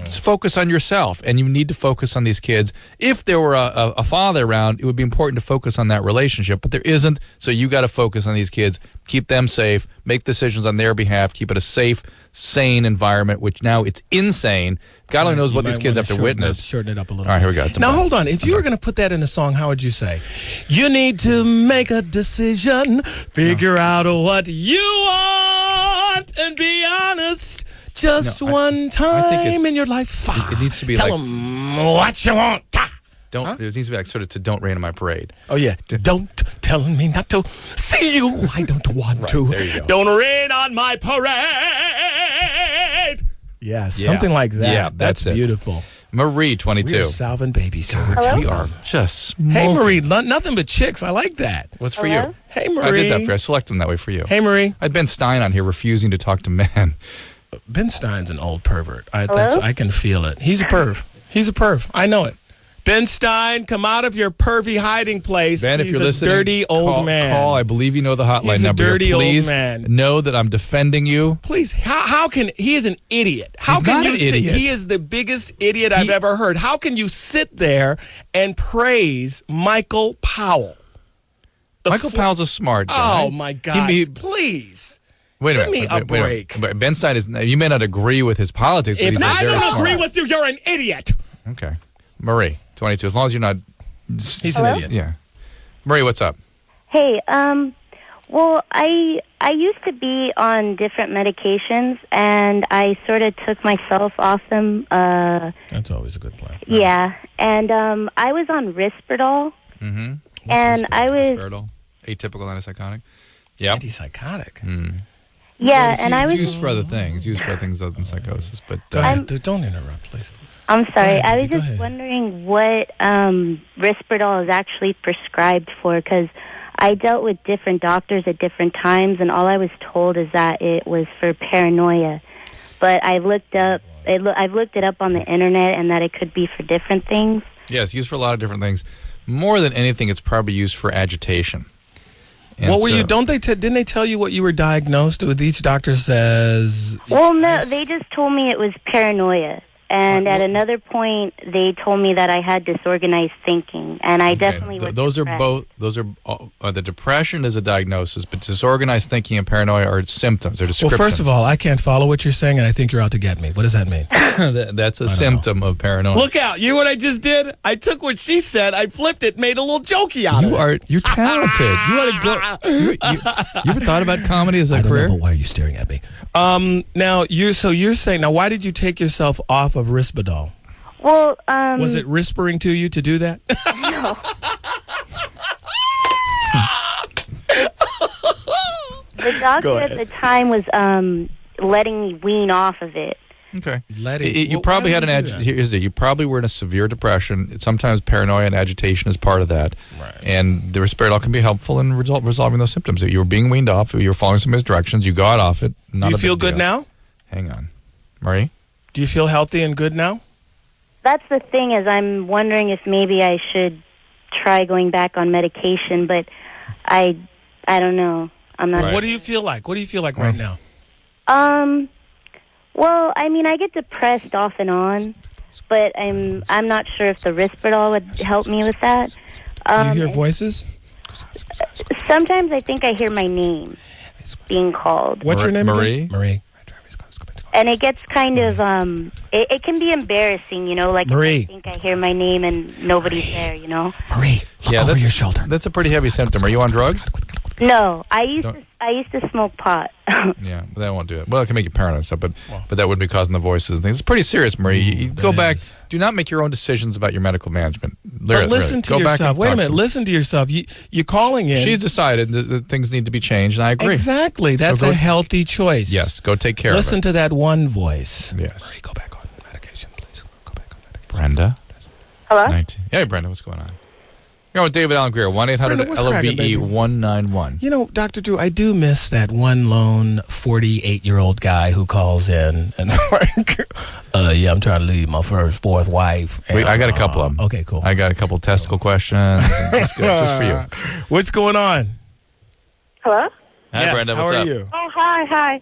focus on yourself, and you need to focus on these kids. If there were a father around, it would be important to focus on that relationship, but there isn't, so you got to focus on these kids, keep them safe, make decisions on their behalf, keep it a safe, sane environment, which now it's insane. God only knows what these kids have to witness. Shorten it up a little bit. All right, here we go. Now, hold on. If you were going to put that in a song, how would you say? You need to make a decision, figure out what you want, and be honest. Just one time in your life. It needs to be Tell them what you want. It needs to be like sort of to Don't Rain on My Parade. Oh, yeah. Don't tell me not to see you. I don't want to. There you go. Don't rain on my parade. Yeah, something like that. Yeah, that's beautiful. Marie, 22. We're salving babies here. We are just smoking. Hey, Marie, nothing but chicks. I like that. What's for you? Hey, Marie. I did that for you. I selected them that way for you. Hey, Marie. I had Ben Stein on here refusing to talk to men. Ben Stein's an old pervert. I can feel it. He's a perv. I know it. Ben Stein, come out of your pervy hiding place. Ben, if He's you're listening, dirty old man. Call. I believe you know the hotline He's number. A dirty Please old man. know that I'm defending you. Please, how can he is an idiot? How can you sit? He is the biggest idiot I've ever heard. How can you sit there and praise Michael Powell? Michael Powell's a smart guy. Oh my God! Please. Wait a minute. Give me a break. But Ben Stein is. You may not agree with his politics. If but I don't agree with you, you're an idiot. Okay, Marie. 22. As long as you're not... He's an idiot. Yeah. Marie, what's up? Hey, well, I used to be on different medications, and I sort of took myself off them. That's always a good plan. Yeah, and I was on Risperdal. Mm-hmm. And I was... Risperdal? Atypical antipsychotic? Yeah. Antipsychotic? Yeah, and I was... Used for other things. Used for things other than psychosis, but... don't interrupt, please. I'm sorry. I was just wondering what Risperdal is actually prescribed for, because I dealt with different doctors at different times, and all I was told is that it was for paranoia. But I've looked it up on the internet, and that it could be for different things. Yeah, it's used for a lot of different things. More than anything, it's probably used for agitation. And what were you? Didn't they tell you what you were diagnosed with? Each doctor says. Well, no, they just told me it was paranoia. And at another point, they told me that I had disorganized thinking, and I definitely was Those are depressed. both. Those are the depression is a diagnosis, but disorganized thinking and paranoia are symptoms. They're descriptions. Well, first of all, I can't follow what you're saying, and I think you're out to get me. What does that mean? That's a symptom of paranoia. Look out! You know what I just did? I took what she said, I flipped it, made a little jokey out of it. You're talented. You ought to go. You ever thought about comedy as a career? I don't know, but why are you staring at me? Now you're saying now. Why did you take yourself off of Risperdal? Well, was it whispering to you to do that? No. The doctor at the time was letting me wean off of it. Okay. You probably had you probably were in a severe depression. Sometimes paranoia and agitation is part of that. Right. And the Risperdal can be helpful in resolving those symptoms. You were being weaned off. You were following some of his directions. You got off it. Do you feel good now? Hang on. Marie? Do you feel healthy and good now? That's the thing, is I'm wondering if maybe I should try going back on medication, but I don't know. I'm not. What do you feel like? What do you feel like right now? Well, I mean, I get depressed off and on, but I'm not sure if the Risperdal would help me with that. Do you hear voices? Sometimes I think I hear my name being called. What's your name Marie? Again? Marie. And it gets kind of, it can be embarrassing, you know, like Marie. I think I hear my name and nobody's there, you know. Marie, look over your shoulder. That's a pretty heavy symptom. Are you on drugs? No, I used to smoke pot. Yeah, but that won't do it. Well, it can make you paranoid and stuff, but that wouldn't be causing the voices and things. It's pretty serious, Marie. You go back. Do not make your own decisions about your medical management. But listen to yourself. Wait a minute. Listen to yourself. You're calling in. She's decided that things need to be changed, and I agree. Exactly. That's a healthy choice. Yes, go take care of it. Listen to that one voice. Yes. Marie, go back on medication, please. Go back on medication. Brenda? Hello? 19. Hey, Brenda, what's going on? You're with David Allen Greer, 1-800-LOVE-191. You know, Dr. Drew, I do miss that one lone 48-year-old guy who calls in and yeah, I'm trying to leave my fourth wife. And, I got a couple of them. Okay, cool. I got a couple testicle questions. Just for you. What's going on? Hello? Hi, yes, Brenda. how What's are up? you? Oh, hi.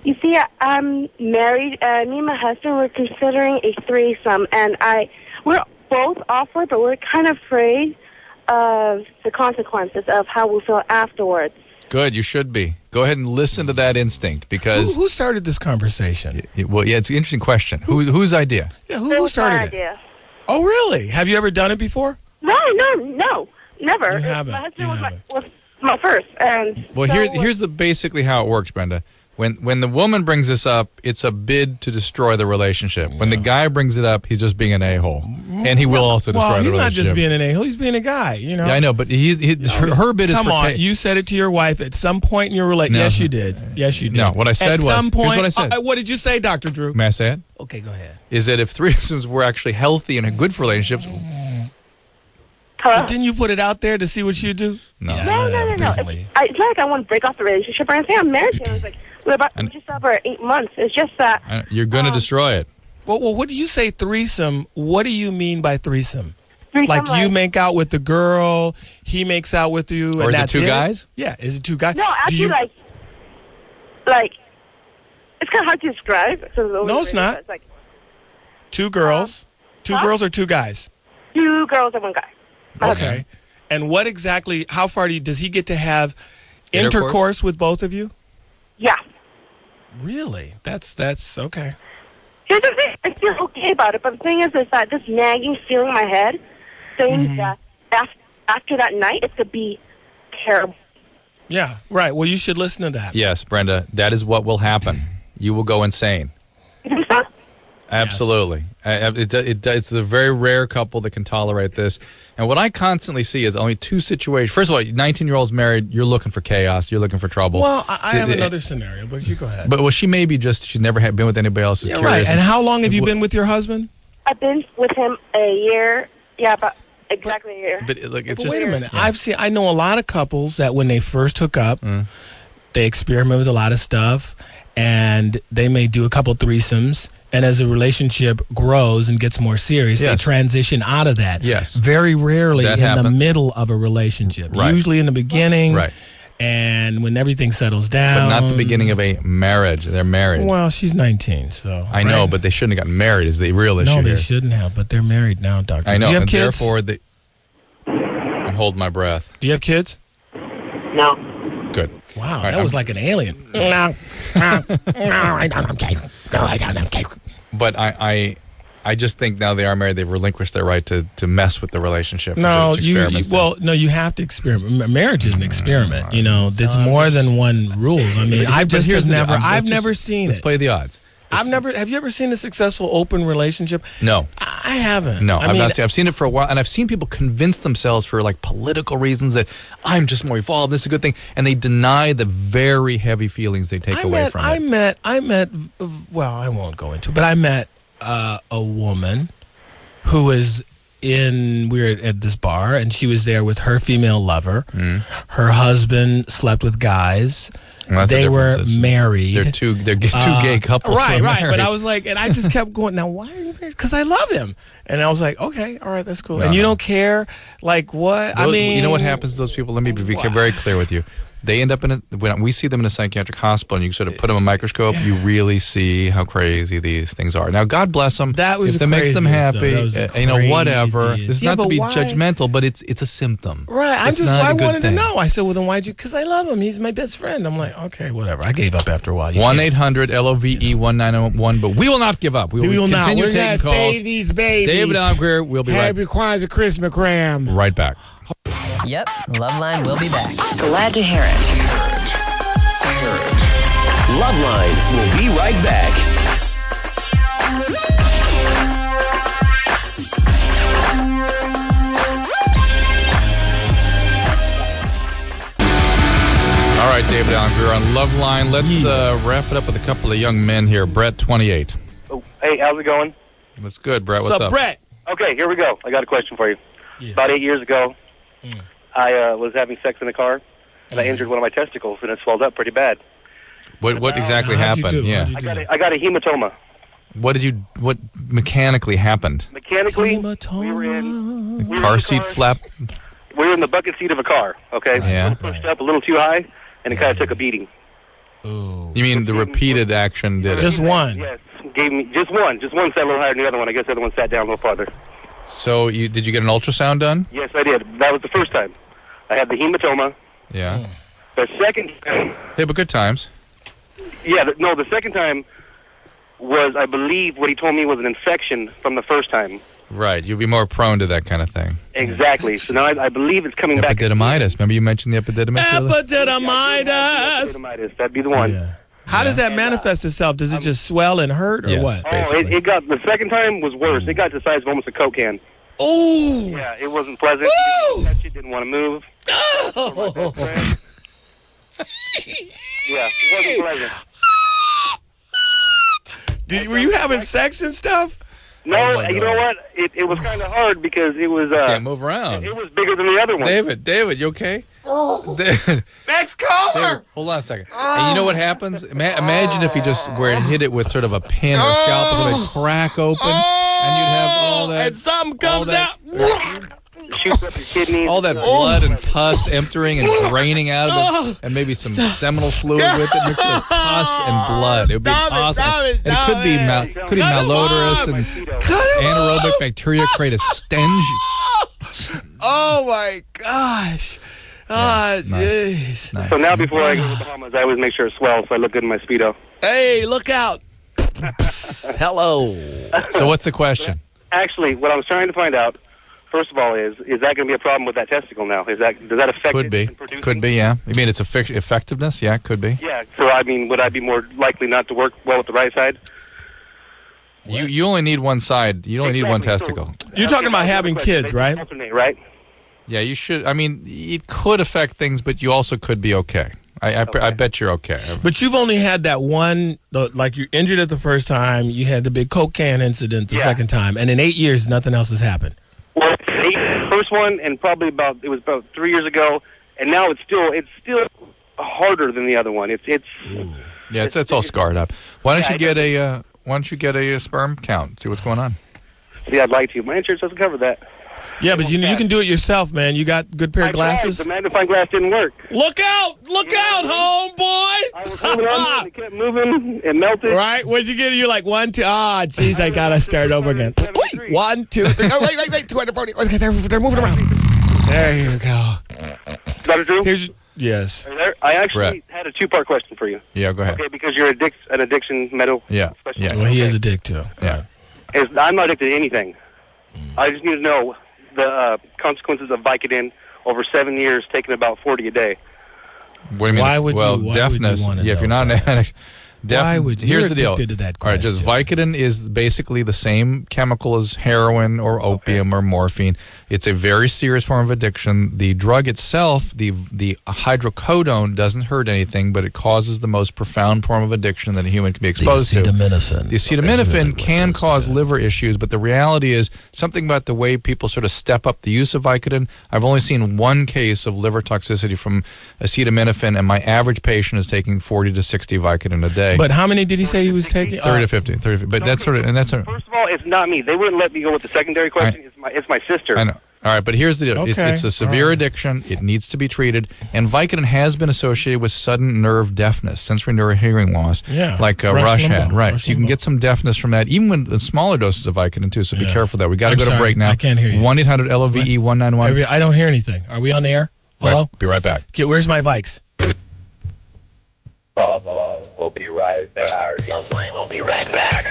You see, I'm married, and me and my husband were considering a threesome, and we're both offered, but we're kind of afraid of the consequences of how we feel afterwards. Good, you should be. Go ahead and listen to that instinct, because who started this conversation? Well, yeah, it's an interesting question. Whose idea? Yeah, who started it? Idea. Oh, really? Have you ever done it before? No, never. You haven't. My husband was my first, and well, here's basically how it works, Brenda. When the woman brings this up, it's a bid to destroy the relationship. When the guy brings it up, he's just being an a-hole, and he will also destroy the relationship. He's not just being an a-hole; he's being a guy. You know. Yeah, I know, but her bid is for. Come on, you said it to your wife at some point in your relationship. No. Yes, you did. Yes, you did. No, what I said was. At some point, here's what I said. What did you say, Dr. Drew? May I say it? Okay, go ahead. Is that if threesomes were actually healthy and good for relationships? Hello? Didn't you put it out there to see what you do? No. No. It's not like I want to break off the relationship or anything. I'm married to him. I was like, we're just over 8 months. It's just that you're going to destroy it. Well, what do you say threesome? What do you mean by threesome? Threesome, like you make out with the girl, he makes out with you, or and is that's it two guys? Yeah, is it two guys? No, actually, like it's kind of hard to describe. No, it's not. It's like two girls, two girls or two guys? 2 girls and 1 guy. Okay. And what exactly? How far does he get to have intercourse with both of you? Yeah. Really? That's okay. Here's the thing. I feel okay about it, but the thing is that this nagging feeling in my head saying that after that night, it's going to be terrible. Yeah, right. Well, you should listen to that. Yes, Brenda, that is what will happen. You will go insane. Absolutely. It's the very rare couple that can tolerate this. And what I constantly see is only 2 situations. First of all, 19-year-old's married. You're looking for chaos. You're looking for trouble. Well, I have another scenario, but you go ahead. But she may be she's never been with anybody else. Yeah, right. And how long have you been with your husband? I've been with him a year. Yeah, about exactly a year. But look, it's wait a minute. Yeah. I know a lot of couples that when they first hook up, they experiment with a lot of stuff, and they may do a couple threesomes. And as the relationship grows and gets more serious, they transition out of that. Yes. Very rarely that in happens. the middle of a relationship. Right. Usually in the beginning. Right. And when everything settles down. But not the beginning of a marriage. They're married. Well, she's 19, so. I know, but they shouldn't have gotten married is the real issue. No, they here. shouldn't have, but they're married now, Doctor. I know, Do you have and kids? therefore, I'm holding my breath. Do you have kids? No. Good. Wow, All right, that was like an alien. No, I don't have kids. No, I don't have kids. But I just think now they are married, they've relinquished their right to mess with the relationship. No, you have to experiment. Marriage is an experiment. There's more than one rules. I mean, I've never seen it. Let's play the odds. Have you ever seen a successful open relationship? No. I haven't. No, I've seen it for a while, and I've seen people convince themselves for like political reasons that I'm just more evolved, this is a good thing, and they deny the very heavy feelings they take away from it. I met, well, I won't go into it, but I met a woman who was we were at this bar, and she was there with her female lover. Her husband slept with guys. Well, they were married. They're two gay couples. Right. Married. But I was like, and I just kept going, now why are you married? Because I love him. And I was like, okay, all right, that's cool. And you don't care, like what? You know what happens to those people? Let me be very clear with you. They end up when we see them in a psychiatric hospital and you sort of put them in a microscope, you really see how crazy these things are. Now, God bless them. If that makes them happy, whatever. This is not to be judgmental, but it's a symptom. Right. I wanted to know. I said, well, then why'd you? Because I love him. He's my best friend. I'm like, okay, whatever. I gave up after a while. 1-800-LOVE-1901, but we will not give up. We will continue taking calls. Save these babies. David and Grier will be right back. Happy Kwanzaa Christmas cram. Right back. Yep, LoveLine will be back. Glad to hear it. LoveLine will be right back. All right, David Allen Grier on LoveLine. Let's wrap it up with a couple of young men here. Brett, 28. Oh, hey, how's it going? That's good, Brett. What's up? Brett? Okay, here we go. I got a question for you. Yeah. About 8 years ago, I was having sex in a car, and I injured one of my testicles, and it swelled up pretty bad. What exactly happened? Yeah, I got a hematoma. What mechanically happened? Mechanically, we were in car seat flap. We were in the bucket seat of a car. Okay, Yeah. Pushed up a little too high, and it kind of took a beating. You mean the repeated action did it? Just one. Yes, gave me just one. Just one sat a little higher than the other one. I guess the other one sat down a little farther. So did you get an ultrasound done? Yes, I did. That was the first time. I had the hematoma. Yeah. The second time. Hey, but good times. Yeah, the second time was, I believe, what he told me was an infection from the first time. Right, you'll be more prone to that kind of thing. Exactly. So now I believe it's coming back. Epididymitis. Remember you mentioned the epididymis? Epididymitis. That'd be the one. Yeah. How does that manifest itselse? Does it just swell and hurt, or what? It got, the second time was worse. It got to the size of almost a Coke can. Oh! Yeah, it wasn't pleasant. Didn't want to move. Oh! Yeah, it wasn't pleasant. Were you having sex and stuff? No, you know what? It was kind of hard because it was... can't move around. It was bigger than the other one. David, you okay? Oh. David. Next caller! David, hold on a second. And you know what happens? Imagine if he just hit it with sort of a pin or a scalpel and it crack open, and you'd have all that... And something comes out... Shoots up your kidneys. All that blood and pus emptying and draining out of it, and maybe some seminal fluid with it, mixed with pus and blood. It would be awesome. And it could be malodorous and anaerobic bacteria create a stench. Oh my gosh. Jeez. Nice. So now before I go to the Bahamas, I always make sure it swells so I look good in my Speedo. Hey, look out. Hello. So what's the question? Actually, what I was trying to find out, first of all, is that going to be a problem with that testicle now? Does that affect Could be. Could be, yeah. You mean its effectiveness? Yeah, could be. Yeah. So, I mean, would I be more likely not to work well with the right side? You only need one side. You only need one testicle. You're talking about having kids, right? Right. Yeah, you should. I mean, it could affect things, but you also could be okay. I bet you're okay. But you've only had that one, like you injured it the first time, you had the big Coke can incident the second time, and in 8 years, nothing else has happened. Well, the first one, and probably about 3 years ago, and now it's still harder than the other one. It's all scarred up. Why don't you get a sperm count? See what's going on. See, I'd like to. My insurance doesn't cover that. Yeah, but you can do it yourself, man. You got good pair of glasses? The magnifying glass didn't work. Look out! Look out, homeboy! I was holding on and it kept moving. It melted. Right? What'd you get? You're like, 1, 2. Ah, jeez, I got to start over again. 1, 2, 3. Oh, wait. 240. Okay, they're moving around. There you go. Dr. Drew? Yes. I actually had a two-part question for you. Yeah, go ahead. Okay, because you're an addiction medical specialist. Yeah. Well, he is addicted. Yeah. I'm not addicted to anything. I just need to know the consequences of Vicodin over 7 years, taking about 40 a day. What do you mean? Why would deafness. you want to know if you're not an addict. Why would you? Here's the deal. Addicted to that all right, just Vicodin is basically the same chemical as heroin or opium or morphine. It's a very serious form of addiction. The drug itself, the hydrocodone, doesn't hurt anything, but it causes the most profound form of addiction that a human can be exposed to. The acetaminophen can cause liver issues, but the reality is something about the way people sort of step up the use of Vicodin. I've only seen one case of liver toxicity from acetaminophen, and my average patient is taking 40 to 60 Vicodin a day. But how many did he say he was taking? 30 to 50. But that's sort of, and that's First of all, it's not me. They wouldn't let me go with the secondary question. It's my sister. I know. All right, but here's the deal. Okay. It's a severe addiction. It needs to be treated. And Vicodin has been associated with sudden nerve deafness, sensory neural hearing loss, like Rush had. Right. So you can get some deafness from that, even with smaller doses of Vicodin, too. So be careful of that. We got to go to break now. I can't hear you. 1-800-LOVE-191. I don't hear anything. Are we on the air? Hello? Be right back. Okay, where's my bikes? We'll be right back. LoveLine will be right back.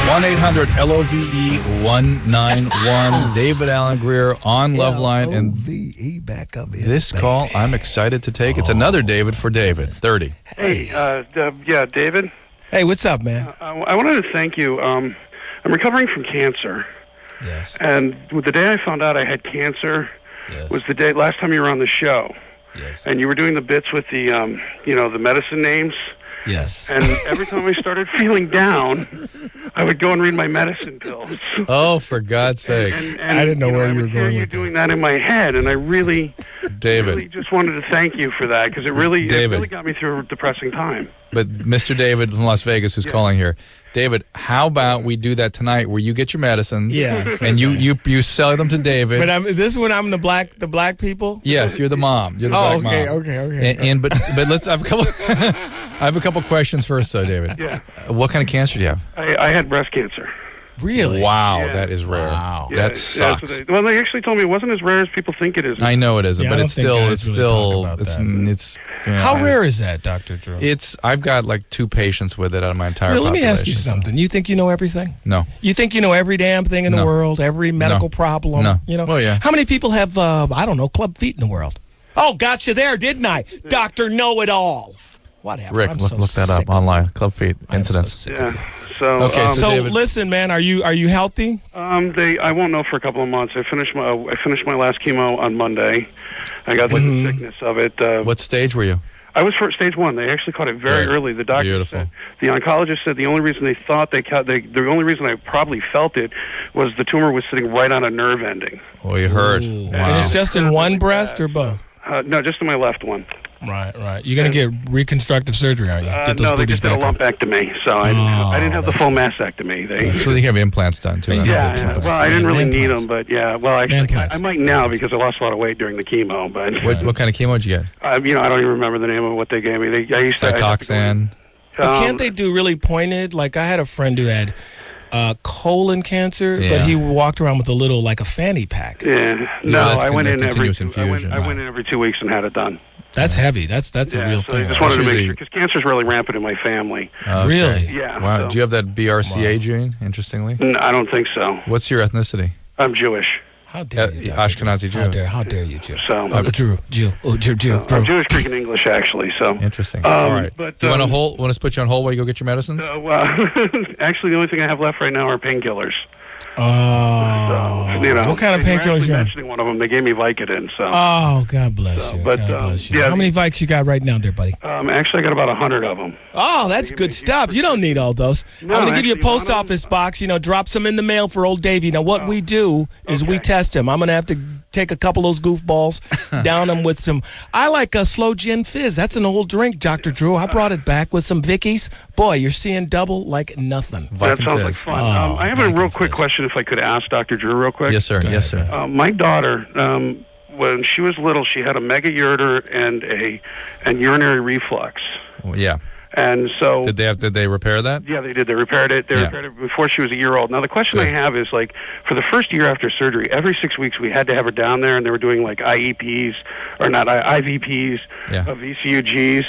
One 1-800-LOVE-191. David Allen Grier on LoveLine. And back up this call I'm excited to take. It's another David for David. 30. Hey, David. Hey, what's up, man? I wanted to thank you. I'm recovering from cancer. Yes. And the day I found out I had cancer was the day last time you were on the show. Yes. And you were doing the bits with the, the medicine names. Yes. And every time I started feeling down, I would go and read my medicine pills. Oh, for God's sake. And I didn't know where you were going with you doing that in my head, and I really, David, really just wanted to thank you for that, because it really got me through a depressing time. But Mr. David from Las Vegas who's calling here. David, how about we do that tonight where you get your medicines and you sell them to David. But this is when I'm the black people? Yes, you're the mom. You're the black mom. Okay. But let's I have a couple questions first though, David. Yeah. What kind of cancer do you have? I had breast cancer. Really? Wow, Yeah. that is rare. Wow. Yeah, That sucks. They actually told me it wasn't as rare as people think it is. I know it isn't, Yeah, but I it's don't think still guys really talk about it's How rare is that, Dr. Drew? I've got like 2 patients with it out of my entire Let me population. ask you something. You think you know everything? No. You think you know every damn thing in the world, every medical problem? No. You know? Well, yeah. How many people have, club feet in the world? Oh, got you there, didn't I? Dr. Know-It-All. Whatever. Rick, look that up online. Club feet incidents. So, so David, listen, man, are you healthy? I won't know for a couple of months. I finished my last chemo on Monday. I got the sickness of it. what stage were you? I was for stage 1. They actually caught it very early. The doctor said, the oncologist said the only reason they thought the only reason I probably felt it was the tumor was sitting right on a nerve ending. Oh, you heard. Wow. And it's just in one breast or both? No, just in my left one. Right. You're going to get reconstructive surgery, are you? Get those no, they just did a lumpectomy, so I didn't have the full mastectomy. So you have implants done, too. Yeah. Well, I didn't really need them, but well, actually, I might now because I lost a lot of weight during the chemo. But what kind of chemo did you get? I don't even remember the name of what they gave me. I used Cytoxan. But can't they do really pointed? Like I had a friend who had colon cancer, but he walked around with a fanny pack. Yeah. No, I went in every 2 infusion. I went in every 2 weeks and had it done. That's heavy. That's a real thing. I just wanted to make sure, because cancer's really rampant in my family. Okay. Really? Yeah. Wow. So. Do you have that BRCA gene, interestingly? No, I don't think so. What's your ethnicity? I'm Jewish. How dare you, Ashkenazi Jew. How dare you, Jew? So, Jew. I'm Jewish, Greek, and English, actually. So interesting. All right. But, do you want to put you on hold while you go get your medicines? Actually, the only thing I have left right now are painkillers. Oh. What kind of painkillers you on? Mentioning one of them, they gave me Vicodin. So. Oh, God bless you. But, God bless you. yeah, How many Vikes you got right now there, buddy? Actually, I got about 100 of them. Oh, that's good stuff. You don't need all those. No, I'm going to give you a post office box. Drop some in the mail for old Davey. Now, what we do is we test him. I'm going to have to take a couple of those goofballs, down them with some. I like a slow gin fizz. That's an old drink, Dr. Drew. I brought it back with some Vickies. Boy, you're seeing double like nothing. That sounds like fun. I have a real quick question, if I could ask Dr. Drew real quick. Yes, sir. Yes, sir. My daughter, when she was little, she had a megaureter and urinary reflux. Yeah. And so did they repair that? Yeah, they did. They repaired it. They repaired it before she was a year old. Now the question I have is, like, for the first year after surgery, every 6 weeks we had to have her down there, and they were doing like IEPs or not IVPs, VCUGs.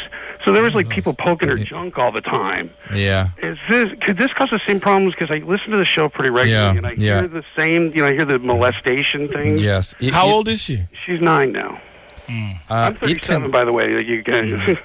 So there was like people poking her junk all the time. Yeah. Could this cause the same problems? Because I listen to the show pretty regularly, and I hear the same. I hear the molestation thing. Yes. How old is she? She's 9 now. I'm 37, by the way. You guys.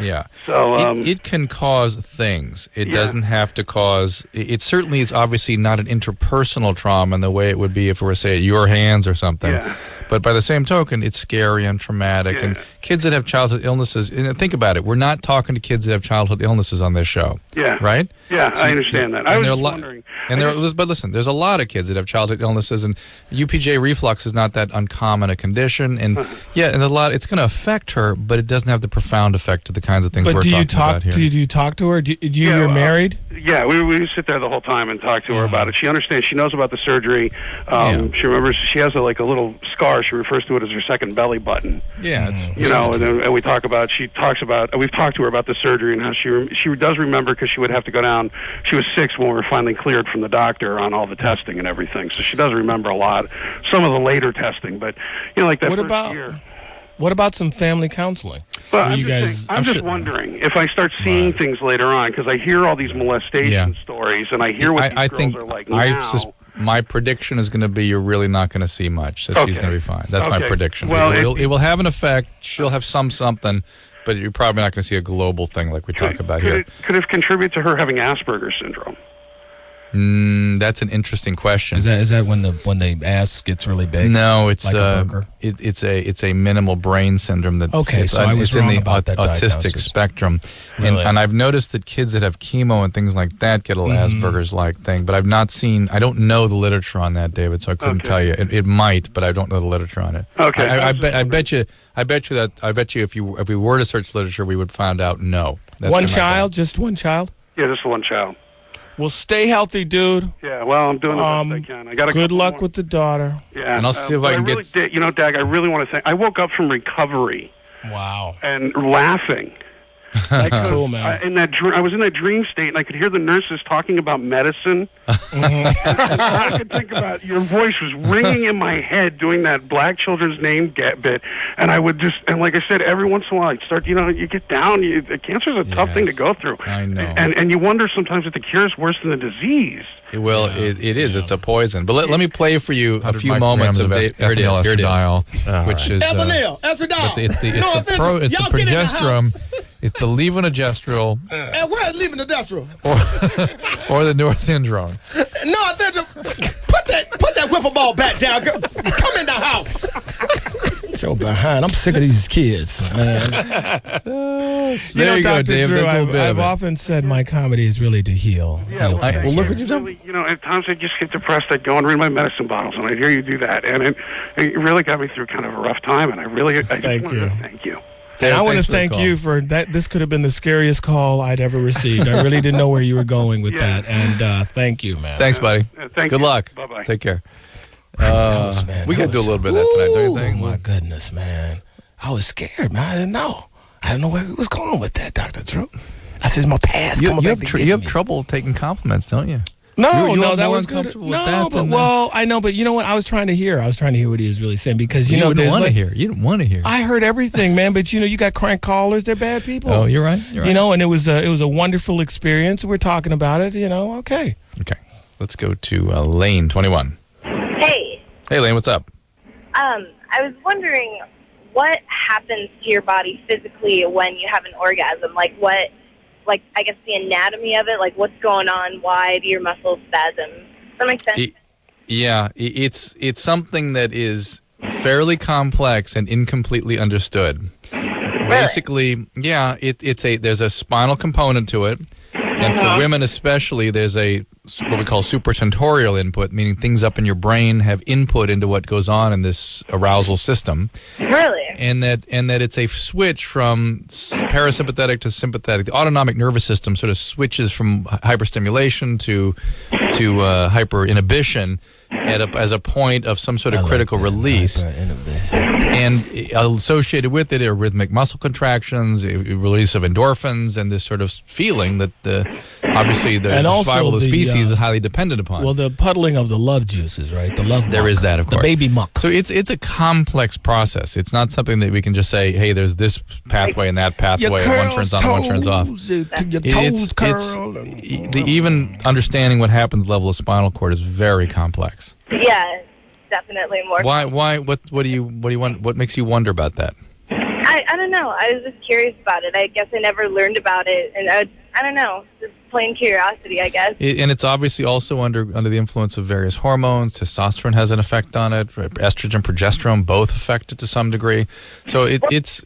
Yeah. So it can cause things. It doesn't have to cause. It certainly is obviously not an interpersonal trauma in the way it would be if it were, say, at your hands or something. Yeah. But by the same token, it's scary and traumatic. And kids that have childhood illnesses, and think about it, we're not talking to kids that have childhood illnesses on this show. Yeah. Right? Yeah, so I understand that. I was wondering. But listen, there's a lot of kids that have childhood illnesses, and UPJ reflux is not that uncommon a condition. And and a lot, it's going to affect her, but it doesn't have the profound effect of the kinds of things we're talking about here. Do you talk to her? You're married? Yeah, we sit there the whole time and talk to her about it. She understands. She knows about the surgery. She remembers. She has a little scar. She refers to it as her second belly button. Yeah, and we talk about. She talks about. We've talked to her about the surgery and how she does remember, because she would have to go down. She was 6 when we were finally cleared from the doctor on all the testing and everything. So she does remember a lot. Some of the later testing, but like that first year. What about some family counseling? Well, I'm just wondering if I start seeing things later on, because I hear all these molestation stories, and I hear what these girls are like now. My prediction is going to be you're really not going to see much. That she's going to be fine. That's my prediction. Well, it will have an effect. She'll have something, but you're probably not going to see a global thing like we talk about here. Could it contribute to her having Asperger's syndrome? That's an interesting question. Is that when the ass gets really big? No, it's like a burger? It's a minimal brain syndrome that so I was it's in the about that autistic diagnosis. Spectrum. Really? And I've noticed that kids that have chemo and things like that get a Asperger's like thing, but I've not seen. I don't know the literature on that, David, so I couldn't tell you. It might, but I don't know the literature on it. Okay. I bet you if we were to search literature, we would find out no. One child, just one child? Yeah, just one child. Well, stay healthy, dude. Yeah, well, I'm doing the best I can. I got good luck with the daughter. Yeah, and I'll see if I can get. Dag, I really want to thank. I woke up from recovery. Wow. And laughing. That's cool, man. I was in that dream state, and I could hear the nurses talking about medicine. And I could think about your voice was ringing in my head doing that Black children's name bit, and I would just, and like I said, every once in a while I'd start, you get down. Cancer's a tough thing to go through. I know. And you wonder sometimes if the cure is worse than the disease. Well, it is. It's a poison. But let me play for you a few moments of Here it is, which is estradiol. It's the progesterone. It's the levonorgestrel. And where's levonorgestrel? Or the norethindrone. Put that wiffle ball back down. Come in the house. So behind. I'm sick of these kids, man. There you go, Dave. Drew, I've often said my comedy is really to heal. Yeah, look what you've done. At times I just get depressed. I'd go and read my medicine bottles, and I'd hear you do that, and it really got me through kind of a rough time. And thank you. And I want to thank you for that. This could have been the scariest call I'd ever received. I really didn't know where you were going with that. And thank you, man. Thanks, buddy. Good luck. Bye-bye. Take care. We got to do a little bit of that tonight, don't you think? Oh, my goodness, man. I was scared, man. I didn't know where he was going with that, Dr. Drew. I said, my past you coming back to get me. You have trouble taking compliments, don't you? No, that was good. I know, but you know what? I was trying to hear. what he was really saying, because you didn't want to hear. You didn't want to hear. I heard everything, man. But you got crank callers. They're bad people. Oh, you're right. And it was a wonderful experience. We're talking about it. Okay. Okay, let's go to Lane 21. Hey. Hey, Lane. What's up? I was wondering what happens to your body physically when you have an orgasm. I guess the anatomy of it, like what's going on, why do your muscles spasm? Does that make sense? Yeah, it's something that is fairly complex and incompletely understood. Basically, yeah, there's a spinal component to it, and for women especially, there's what we call supratentorial input, meaning things up in your brain have input into what goes on in this arousal system. Really? And that it's a switch from parasympathetic to sympathetic. The autonomic nervous system sort of switches from hyperstimulation to hyper inhibition as a point of some sort of critical release. And associated with it are rhythmic muscle contractions, a release of endorphins, and this sort of feeling that obviously the survival of the species is highly dependent upon. Well, the puddling of the love juices, right? The love muck. There is that, of course. The baby muck. So it's a complex process. It's not something that we can just say, hey, there's this pathway and that pathway, and one turns on and one turns off. Your toes curl. Even understanding what happens level of spinal cord is very complex. Yeah, definitely more. Why? What do you want? What makes you wonder about that? I don't know. I was just curious about it. I guess I never learned about it, and I don't know. Just plain curiosity, I guess. And it's obviously also under the influence of various hormones. Testosterone has an effect on it. Estrogen, progesterone, both affect it to some degree. So it's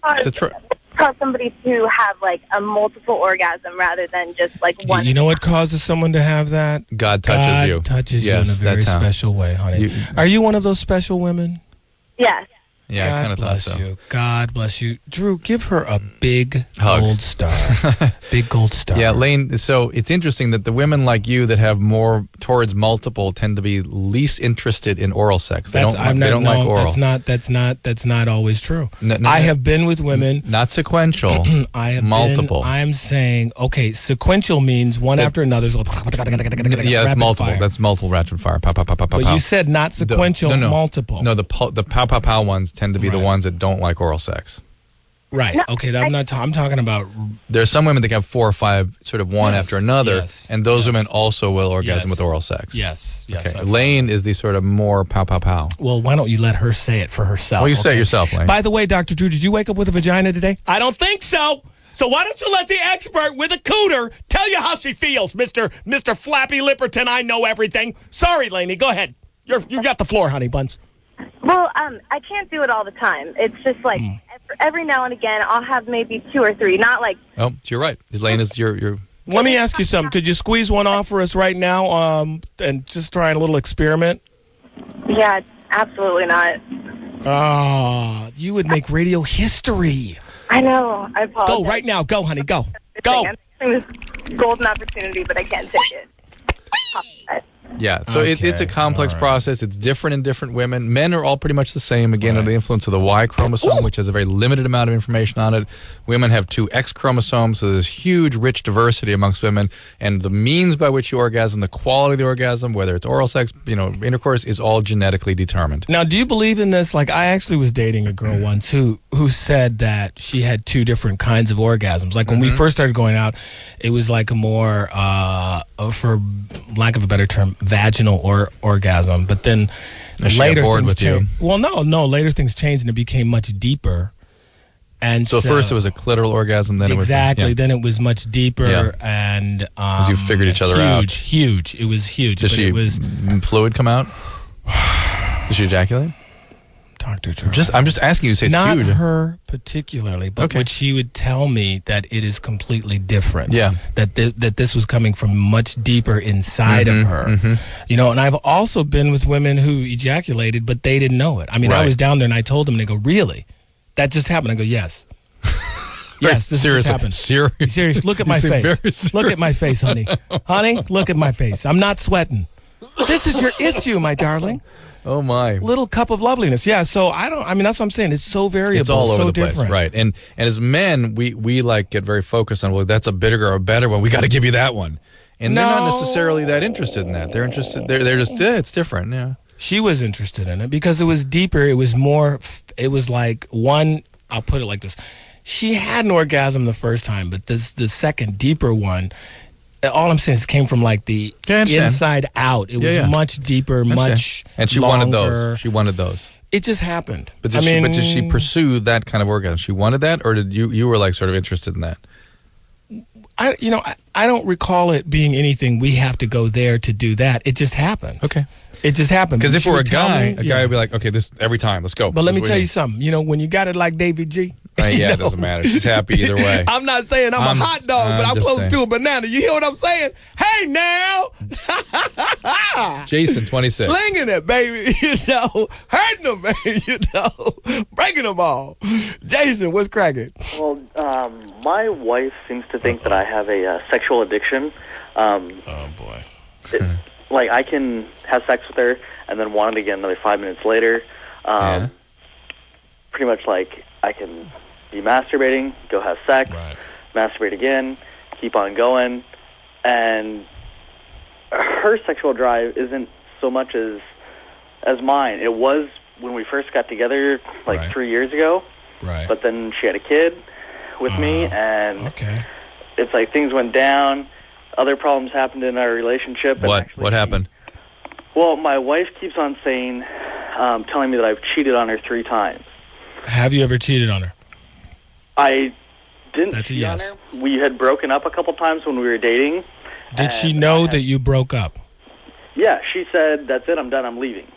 cause somebody to have like a multiple orgasm rather than just like one. You know what causes someone to have that? God touches you. God touches you in a very special way, honey. Are you one of those special women? Yes. Yeah, I kind of thought so. You. God bless you. Drew, give her a big gold star. Big gold star. Yeah, Lane, so it's interesting that the women like you that have more towards multiple tend to be least interested in oral sex. They don't like oral. That's not always true. I have been with women. Not sequential. I have multiple. I'm saying, okay, sequential means one after another. Yeah, that's multiple. Fire. That's multiple rapid fire. Pow, pow, pow, pow, but pow. You said not sequential, multiple. No, the pow, pow, pow ones tend to be the ones that don't like oral sex. Right. No, okay. I'm talking about. There's some women that have 4 or 5, sort of one after another, and those women also will orgasm with oral sex. Yes. Okay. Lane is the sort of more pow pow pow. Well, why don't you let her say it for herself? Well, you say it yourself, Lane. By the way, Dr. Drew, did you wake up with a vagina today? I don't think so. So why don't you let the expert with a cooter tell you how she feels, Mr. Flappy Lipperton? I know everything. Sorry, Laney. Go ahead. You got the floor, honey buns. Well, I can't do it all the time. It's just like every now and again, I'll have maybe 2 or 3. Not like. Oh, you're right. Elaine is your. Let me ask you something. Could you squeeze one off for us right now, and just try a little experiment? Yeah, absolutely not. You would make radio history. I know. I apologize. Go right now. Go, honey. Go. Go. I'm this golden opportunity, but I can't take it. Yeah, so it's a complex process. It's different in different women. Men are all pretty much the same, again, under the influence of the Y chromosome, which has a very limited amount of information on it. Women have 2 X chromosomes, so there's huge, rich diversity amongst women. And the means by which you orgasm, the quality of the orgasm, whether it's oral sex, intercourse, is all genetically determined. Now, do you believe in this? Like, I actually was dating a girl once who said that she had 2 different kinds of orgasms. Like, when we first started going out, it was like a more, for lack of a better term, vaginal orgasm, but then later things changed. Well, no, later things changed and it became much deeper. And so first it was a clitoral orgasm, then then it was much deeper, and as you figured each other out. Huge. It was huge. Did fluid come out? Did she ejaculate? Dr. Drew. I'm just asking you to say it's not huge. Not her particularly, but what she would tell me that it is completely different. Yeah. That this was coming from much deeper inside of her. And I've also been with women who ejaculated, but they didn't know it. I mean, I was down there and I told them, and they go, "Really? That just happened?" I go, "Yes." Yes, this just happened. Serious. Look at my face. Look at my face, honey. Honey, look at my face. I'm not sweating. This is your issue, my darling. Oh my! Little cup of loveliness. Yeah. So that's what I'm saying. It's so variable. It's all over the different. place, right? And as men, we like get very focused on, well, that's a bigger or a better one. We got to give you that one, and they're not necessarily that interested in that. They're interested. They're just it's different. Yeah. She was interested in it because it was deeper. It was more. It was like one. I'll put it like this: she had an orgasm the first time, but the second deeper one. All I'm saying is it came from like the inside out. It was much deeper, much and she longer. wanted those. She wanted those. It just happened. But did she pursue that kind of orgasm? She wanted that, or did you were like sort of interested in that? I don't recall it being anything. We have to go there to do that. It just happened. Okay. It just happened. Because if we're a guy would be like, okay, this every time, let's go. But let me tell you something. When you got it like David G. Yeah, it doesn't matter. She's happy either way. I'm not saying I'm a hot dog, but I'm close to a banana. You hear what I'm saying? Hey, now. Jason, 26. Slinging it, baby. Hurting them, baby. Breaking them all. Jason, what's cracking? Well, my wife seems to think that I have a sexual addiction. Oh, boy. Like, I can have sex with her and then want it again another 5 minutes later. Pretty much like I can be masturbating, go have sex, masturbate again, keep on going. And her sexual drive isn't so much as mine. It was when we first got together, like 3 years ago. Right. But then she had a kid with me, and it's like things went down. Other problems happened in our relationship. What happened? Well, my wife keeps on saying, telling me that I've cheated on her 3 times. Have you ever cheated on her? I didn't cheat on her. We had broken up a couple times when we were dating. Did she know that you broke up? Yeah, she said, that's it, I'm done, I'm leaving.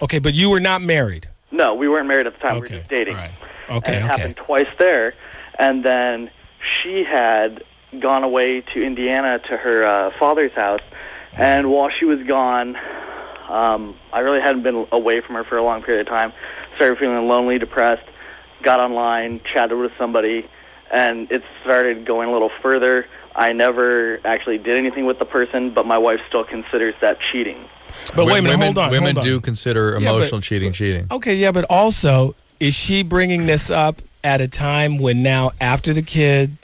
Okay, but you were not married? No, we weren't married at the time. We were just dating. Right. Okay, and it happened twice there. And then she had gone away to Indiana to her father's house. And while she was gone, I really hadn't been away from her for a long period of time. Started feeling lonely, depressed, got online, chatted with somebody, and it started going a little further. I never actually did anything with the person, but my wife still considers that cheating. But wait a minute, hold on. Women do consider emotional cheating. Okay, yeah, but also, is she bringing this up at a time when now, after the kid,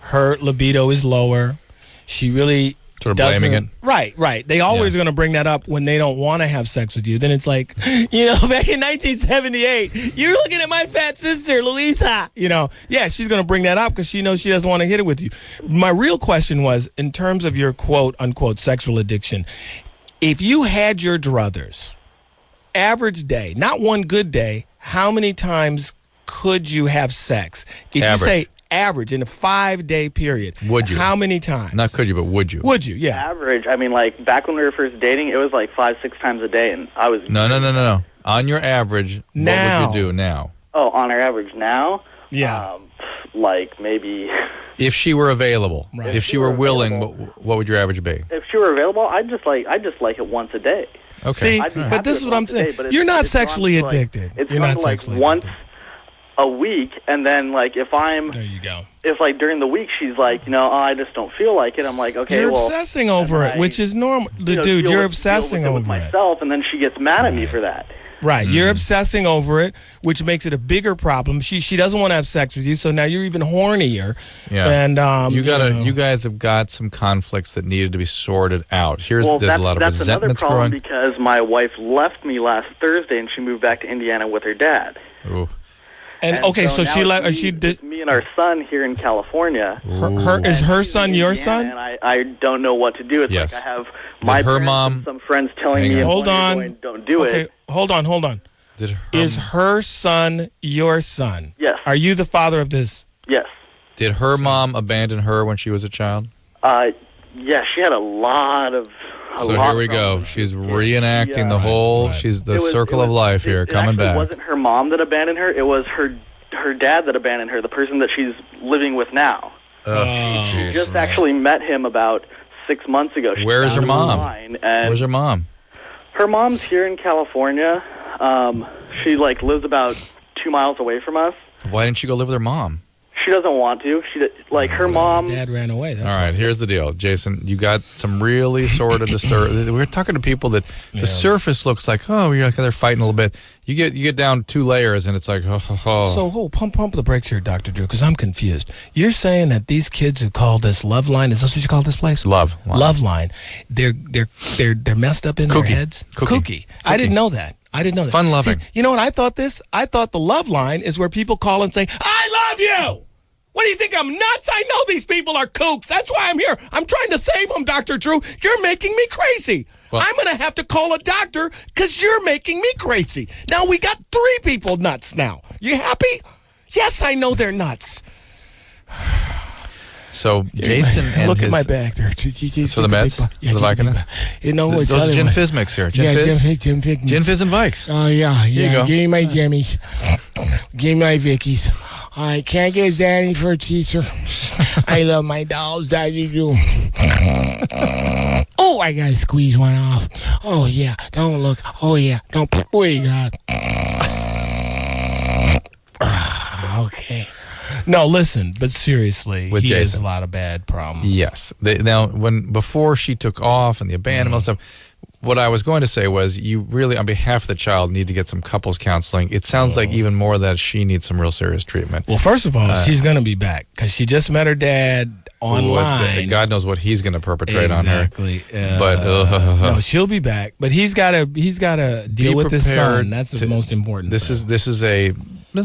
her libido is lower, she really sort of blaming it? Right. They always are going to bring that up when they don't want to have sex with you. Then it's like, back in 1978, you're looking at my fat sister, Louisa. Yeah, she's going to bring that up because she knows she doesn't want to hit it with you. My real question was, in terms of your quote-unquote sexual addiction, if you had your druthers, average day, not one good day, how many times could you have sex? If you say average in a 5-day period, would you? How many times? Not could you, but would you? Would you? Yeah. Average. I mean, like back when we were first dating, it was like 5-6 times a day, and I was no. On your average, now. What would you do now? Oh, on our average now? Yeah. Like maybe. If she were available, if she were willing, what would your average be? If she were available, I'd just like it once a day. Okay. See, but this is what I'm saying. You're not sexually addicted. You're not sexually once a week, and then like if I'm there, you go. If like during the week she's like, I just don't feel like it. I'm like, okay, you're obsessing over it, which is normal. Dude, you're obsessing over it. Myself, and then she gets mad at me for that. Right, you're obsessing over it, which makes it a bigger problem. She doesn't want to have sex with you, so now you're even hornier. Yeah, and you guys have got some conflicts that needed to be sorted out. There's a lot of that's another resentments problem growing. because my wife left me last Thursday, and she moved back to Indiana with her dad. Ooh. And okay, so she it's me and our son here in California. Is her son your son? And I don't know what to do. It's like I have my her parents mom, and some friends telling me, hold on, don't do it. Hold on. Is her son your son? Yes. Are you the father of this? Yes. Did her mom abandon her when she was a child? Yeah, she had a lot of. So here we go. She's reenacting the whole. She's the circle of life here, coming back. It wasn't her mom that abandoned her. It was her dad that abandoned her. The person that she's living with now. She just actually met him about 6 months ago. Where is her mom? Where's her mom? Her mom's here in California. She lives about 2 miles away from us. Why didn't she go live with her mom? She doesn't want to. Her mom. Dad ran away. All right, here's the deal, Jason. You got some really sort of disturbed. We're talking to people that the surface looks like, they're fighting a little bit. You get down 2 layers, and it's like, So pump the brakes here, Dr. Drew, because I'm confused. You're saying that these kids who call this LoveLine, is this what you call this place? LoveLine. They're messed up in their heads. Kooky. I didn't know that. Fun loving. See, you know what I thought this? I thought the LoveLine is where people call and say, I love you! What do you think, I'm nuts? I know these people are kooks. That's why I'm here. I'm trying to save them, Dr. Drew. You're making me crazy. Well, I'm going to have to call a doctor because you're making me crazy. Now we got 3 people nuts now. You happy? Yes, I know they're nuts. So Jason and look his, at my back there. for the meds, for the Vicodin. You know what's those are Gin Fizz mix here. Gin Fizz, Gin Fizz, Gin Fizz and Vikes. Oh yeah. Here you go. Give me my Jimmies. Give me my Vickies. All right, can I get Danny for a teacher? I love my dolls. That you do. Oh, I gotta squeeze one off. Oh yeah, don't look. Oh yeah, don't. Oh God. Okay. No, listen, but seriously, With he Jason. has a lot of bad problems. Yes. Now, before she took off and the abandonment stuff, what I was going to say was you really, on behalf of the child, need to get some couples counseling. It sounds like even more that she needs some real serious treatment. Well, first of all, she's going to be back because she just met her dad online. God knows what he's going to perperpetrate on her. Exactly. But no, she'll be back. But he's got to deal with his son. That's the most important. This is a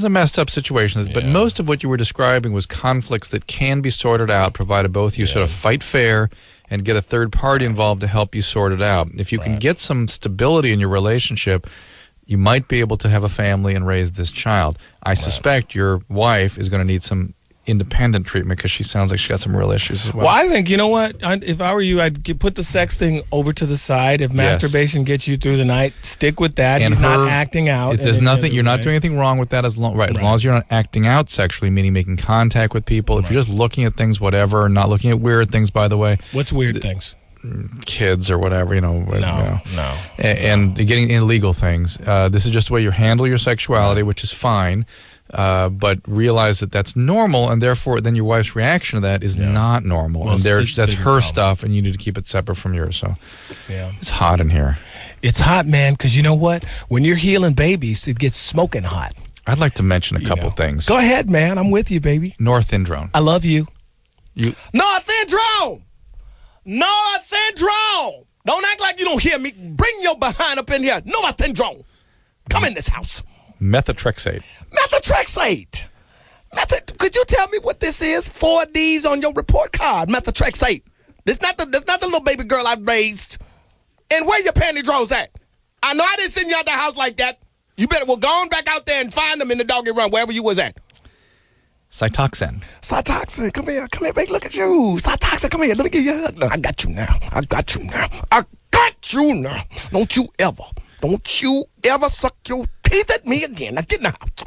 messed up situation. But most of what you were describing was conflicts that can be sorted out, provided both you sort of fight fair and get a third party involved to help you sort it out. If you can get some stability in your relationship, you might be able to have a family and raise this child. I suspect your wife is going to need some independent treatment because she sounds like she got some real issues as well. Well, I think, you know what? If I were you, I'd put the sex thing over to the side. If masturbation gets you through the night, stick with that. And he's not acting out. There's nothing. You're not doing anything wrong with that as long as you're not acting out sexually, meaning making contact with people. If you're just looking at things, whatever, not looking at weird things, by the way. What's weird things? Kids or whatever, No. And getting illegal things. This is just the way you handle your sexuality, which is fine. But realize that that's normal, and therefore, then your wife's reaction to that is not normal, Well, and that's her stuff, and you need to keep it separate from yours. So, it's hot in here. It's hot, man. Because you know what? When you're healing babies, it gets smoking hot. I'd like to mention a couple things. Go ahead, man. I'm with you, baby. Northindrone. I love you. Northindrone. Northindrone. Don't act like you don't hear me. Bring your behind up in here. Northindrone. Come in this house. Methotrexate. Methotrexate. Could you tell me what this is? 4 Ds on your report card. Methotrexate. That's not the little baby girl I raised. And where your panty drawers at? I know I didn't send you out the house like that. You better go on back out there and find them in the doggy run, wherever you was at. Cytoxin. Cytoxin, come here, baby. Look at you. Cytoxin, come here. Let me give you a hug. No, I got you now. Don't you ever suck your teeth at me again. Now get in the house.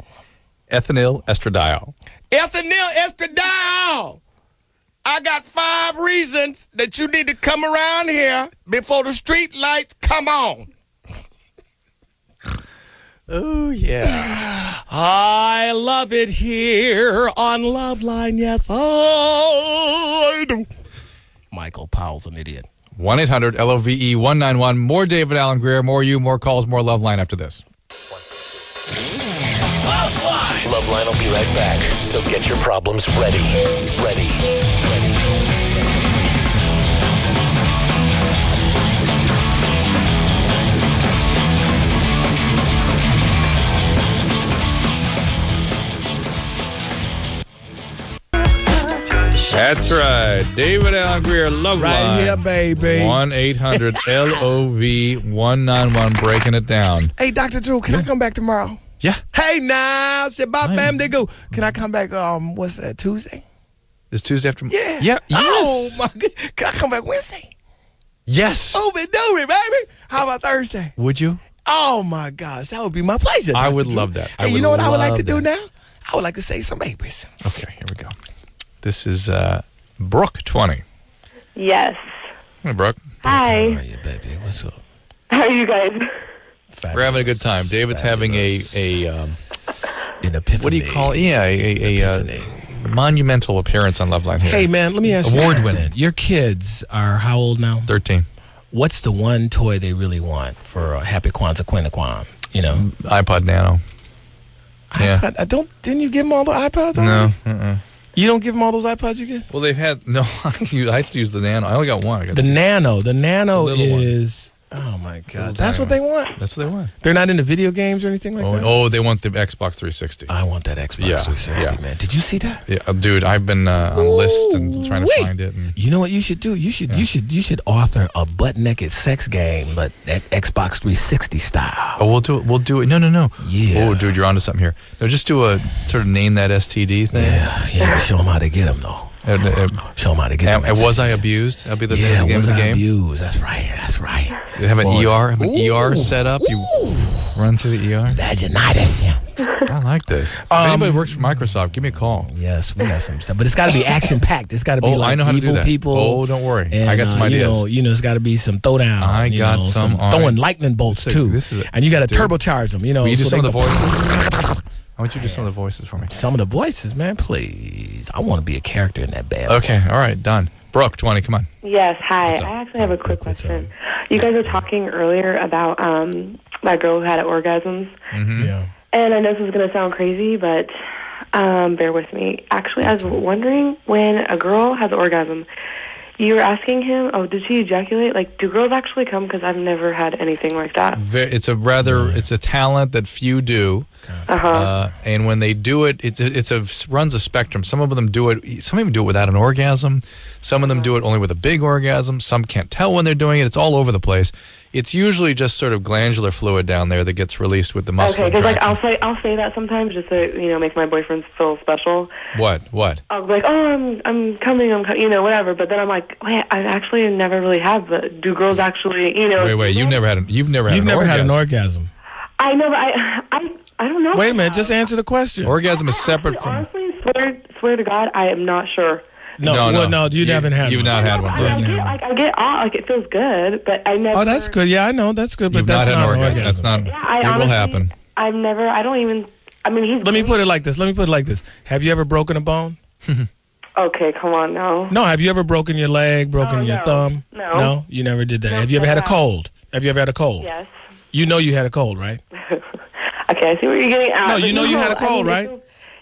Ethinyl estradiol. Ethinyl estradiol. I got 5 reasons that you need to come around here before the street lights come on. Oh, yeah. I love it here on LoveLine. Yes, I do. Michael Powell's an idiot. 1-800-LOVE-191. More David Allen Grier, more you, more calls, more LoveLine after this. LoveLine. LoveLine will be right back. So get your problems ready. Ready. That's right. David Allen Grier, LoveLine. Right here, baby. 1-800-LOVE-191, breaking it down. Hey, Dr. Drew, can I come back tomorrow? Yeah. Hey, now, say bye, bam, they go. Can I come back, what's that, Tuesday? Is Tuesday after? Yeah. Yeah. Oh, Yes. my God. Can I come back Wednesday? Yes. Ooby-dooby, baby. How about Thursday? Would you? Oh, my gosh. That would be my pleasure, Dr. I would Drew. love that. Hey, you know what I would like to do now? I would like to save some babies. Okay, here we go. This is Brooke, 20. Yes. Hey, Brooke. Hi. How are you, baby? What's up? How are you guys? We're having a good time. David's having an epiphany. What do you call it? Yeah, a monumental appearance on LoveLine here. Hey, man, let me ask you. Award-winning. Your kids are how old now? 13. What's the one toy they really want for a Happy Kwanzaa, Quinta, you know? iPod Nano. iPod, didn't you give them all the iPods already? No. You don't give them all those iPods you get? Well, they've had, no, I have to use the Nano. I only got one. The Nano is, oh my God. That's what they want? That's what they want. They're not into video games or anything like that? Oh, they want the Xbox 360. I want that Xbox 360, man. Did you see that? Yeah, dude, I've been on lists and trying to find it. And you know what you should do? You should author a butt-naked sex game, but that Xbox 360 style. Oh, we'll do it. No. Yeah. Oh, dude, you're onto something here. No, just do a sort of name that STD thing. Yeah, but show them how to get them, though. Show them how to get them. And was I abused? That'll be the name of the game. Abused. That's right. You have an ER? Have an ER set up? You run through the ER? Vaginitis. I like this. If anybody works for Microsoft, give me a call. Yes, we got some stuff. But it's got to be action-packed. It's got to be like I know how to do evil that. people. Oh, don't worry. And, I got some ideas. It's got to be some throwdown. I got some throwing lightning bolts, too. And you got to turbocharge them. Will you do some of the voices? I want you to do some of the voices for me. Some of the voices, man, please. I want to be a character in that band. Okay, all right, done. Brooke, 20, come on. Yes, hi. I actually have a quick question. You guys were talking earlier about that girl who had orgasms. Mm-hmm. Yeah. And I know this is going to sound crazy, but bear with me. Actually, I was wondering, when a girl has an orgasm, you were asking him, did she ejaculate? Like, do girls actually come? Because I've never had anything like that. It's a talent that few do. And when they do it, it runs a spectrum. Some of them do it. Some even do it without an orgasm. Some of them do it only with a big orgasm. Some can't tell when they're doing it. It's all over the place. It's usually just sort of glandular fluid down there that gets released with the muscle. Okay, because I'll say that sometimes just to make my boyfriend feel special. What? I'll be like, I'm coming, whatever. But then I'm like, wait, I actually never really have. But do girls actually, Wait, you've never had an orgasm. I know, but I don't know. Wait a minute, just answer the question. Orgasm is separate from. Honestly, swear to God, I am not sure. No, you haven't had one. You've not had one. I get like it feels good, but I never. Oh, that's good. Yeah, I know that's good, but that's not an orgasm. That's not. Yeah, it will happen. I don't even. I mean, he's. Let me put it like this. Have you ever broken a bone? Okay, come on now. No, have you ever broken your leg, broken your thumb? No. No, you never did that. Have you ever had a cold? Yes. You know you had a cold, right? Okay, I see what you're getting at. No, you know you had a cold, right?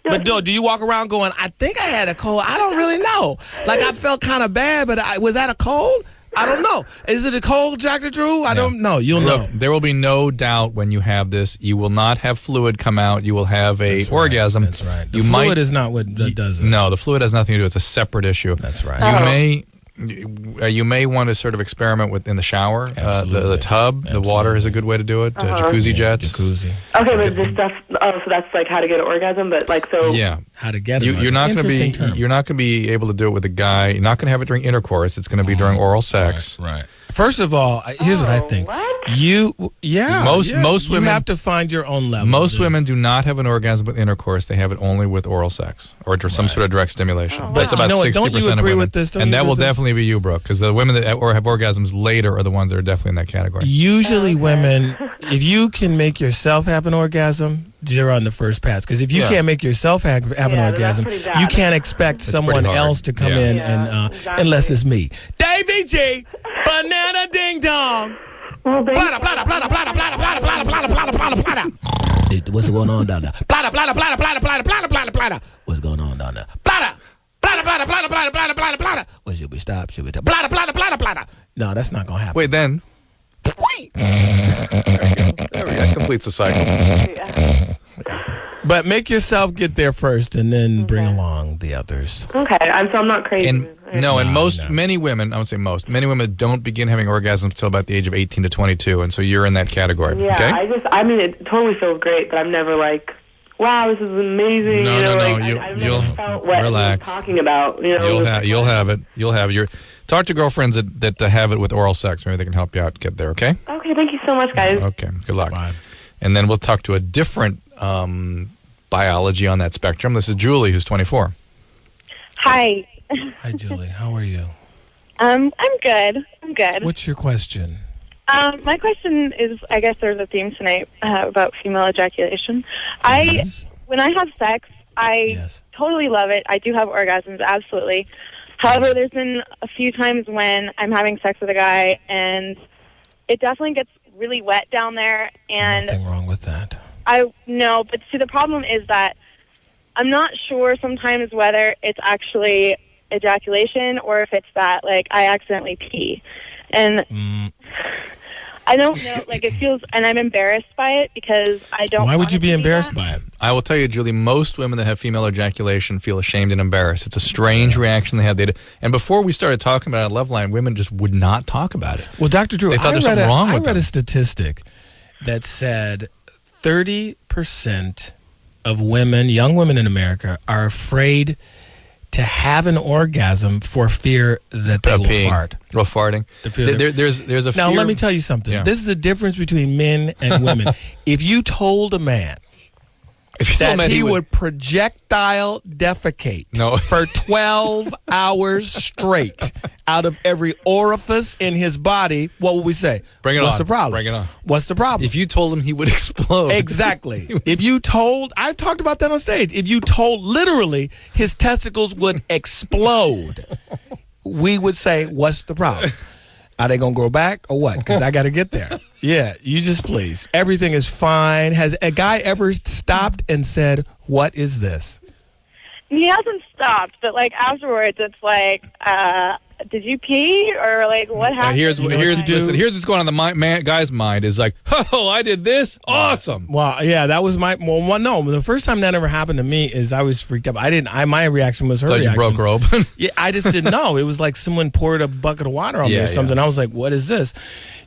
But do you walk around going, I think I had a cold? I don't really know. Like, I felt kind of bad, but was that a cold? I don't know. Is it a cold, Dr. Drew? I don't know. You'll know. There will be no doubt when you have this. You will not have fluid come out. You will have a orgasm. That's right. The fluid is not what does it. No, the fluid has nothing to do. It's a separate issue. That's right. You may want to sort of experiment in the shower, the tub. The water is a good way to do it. Jacuzzi jets. Jacuzzi. Okay, but this stuff. So that's like how to get an orgasm, but like so. Yeah, how to get it. You're not going to be able to do it with a guy. You're not going to have it during intercourse. It's going to be during oral sex. Right. First of all, here's what I think. What? Most women have to find your own level. Most women do not have an orgasm with intercourse. They have it only with oral sex or some sort of direct stimulation. Oh, but it's about 60% don't you of agree women. With this? And that will definitely be you, Brooke, because the women that have orgasms later are the ones that are definitely in that category. Usually women, if you can make yourself have an orgasm, you're on the first pass. Because if you can't make yourself have an orgasm, you can't expect someone else to come in and unless it's me. DaVinci, banana ding dong. Plata, plata, plata, plata, plata, plata, plata, plata, plata, plata, plata. What's going on down there? Plata, plata, plata, plata, plata, plata, plata, plata. What's going on down there? Plata, plata, plata, plata, plata, plata, plata, plata. What should we stop? Should we stop? Plata, plata, plata, plata. No, that's not gonna happen. Wait, then. That completes the cycle. But make yourself get there first, and then bring along the others. Okay, I'm not crazy. Many women, I would say many women don't begin having orgasms until about the age of 18 to 22, and so you're in that category. Yeah, okay? It totally feels great, but I'm never like, wow, this is amazing. I've never felt what relax. I'm talking about. You'll have it. Talk to girlfriends that have it with oral sex. Maybe they can help you out get there. Okay. Okay. Thank you so much, guys. Okay. Good luck. Bye. And then we'll talk to a different biology on that spectrum. This is Julie, who's 24. Hi. Hi, Julie. How are you? I'm good. What's your question? My question is, I guess there's a theme tonight about female ejaculation. When I have sex, I totally love it. I do have orgasms, absolutely. However, there's been a few times when I'm having sex with a guy, and it definitely gets really wet down there. And nothing wrong with that. No, but see, the problem is that I'm not sure sometimes whether it's actually ejaculation or if it's that, like, I accidentally pee. And I don't know, like, it feels, and I'm embarrassed by it because I don't. Why would you be embarrassed by it? I will tell you, Julie, most women that have female ejaculation feel ashamed and embarrassed. It's a strange reaction they have. And before we started talking about it on LoveLine, women just would not talk about it. Well, Dr. Drew, they thought there's something wrong with them. I read a statistic that said 30% of women, young women in America, are afraid to have an orgasm for fear that they will fart. Well, farting. There's a fear. Now, let me tell you something. Yeah. This is a difference between men and women. If you told a man that he would projectile defecate for 12 hours straight out of every orifice in his body, what would we say? Bring it on. What's the problem? Bring it on. What's the problem? If you told him he would explode. Exactly. If you told, I talked about that on stage. If you told literally his testicles would explode, we would say, what's the problem? Are they going to grow back or what? Because I got to get there. Yeah, you just please. Everything is fine. Has a guy ever stopped and said, what is this? He hasn't stopped, but like afterwards, it's like, did you pee or like what happened? Here's what's going on in the guy's mind is like, oh, I did this, awesome. Well, yeah, that was my no. The first time that ever happened to me is I was freaked up. My reaction was her reaction. You broke her open. Yeah, I just didn't know. It was like someone poured a bucket of water on me or something. Yeah. I was like, what is this?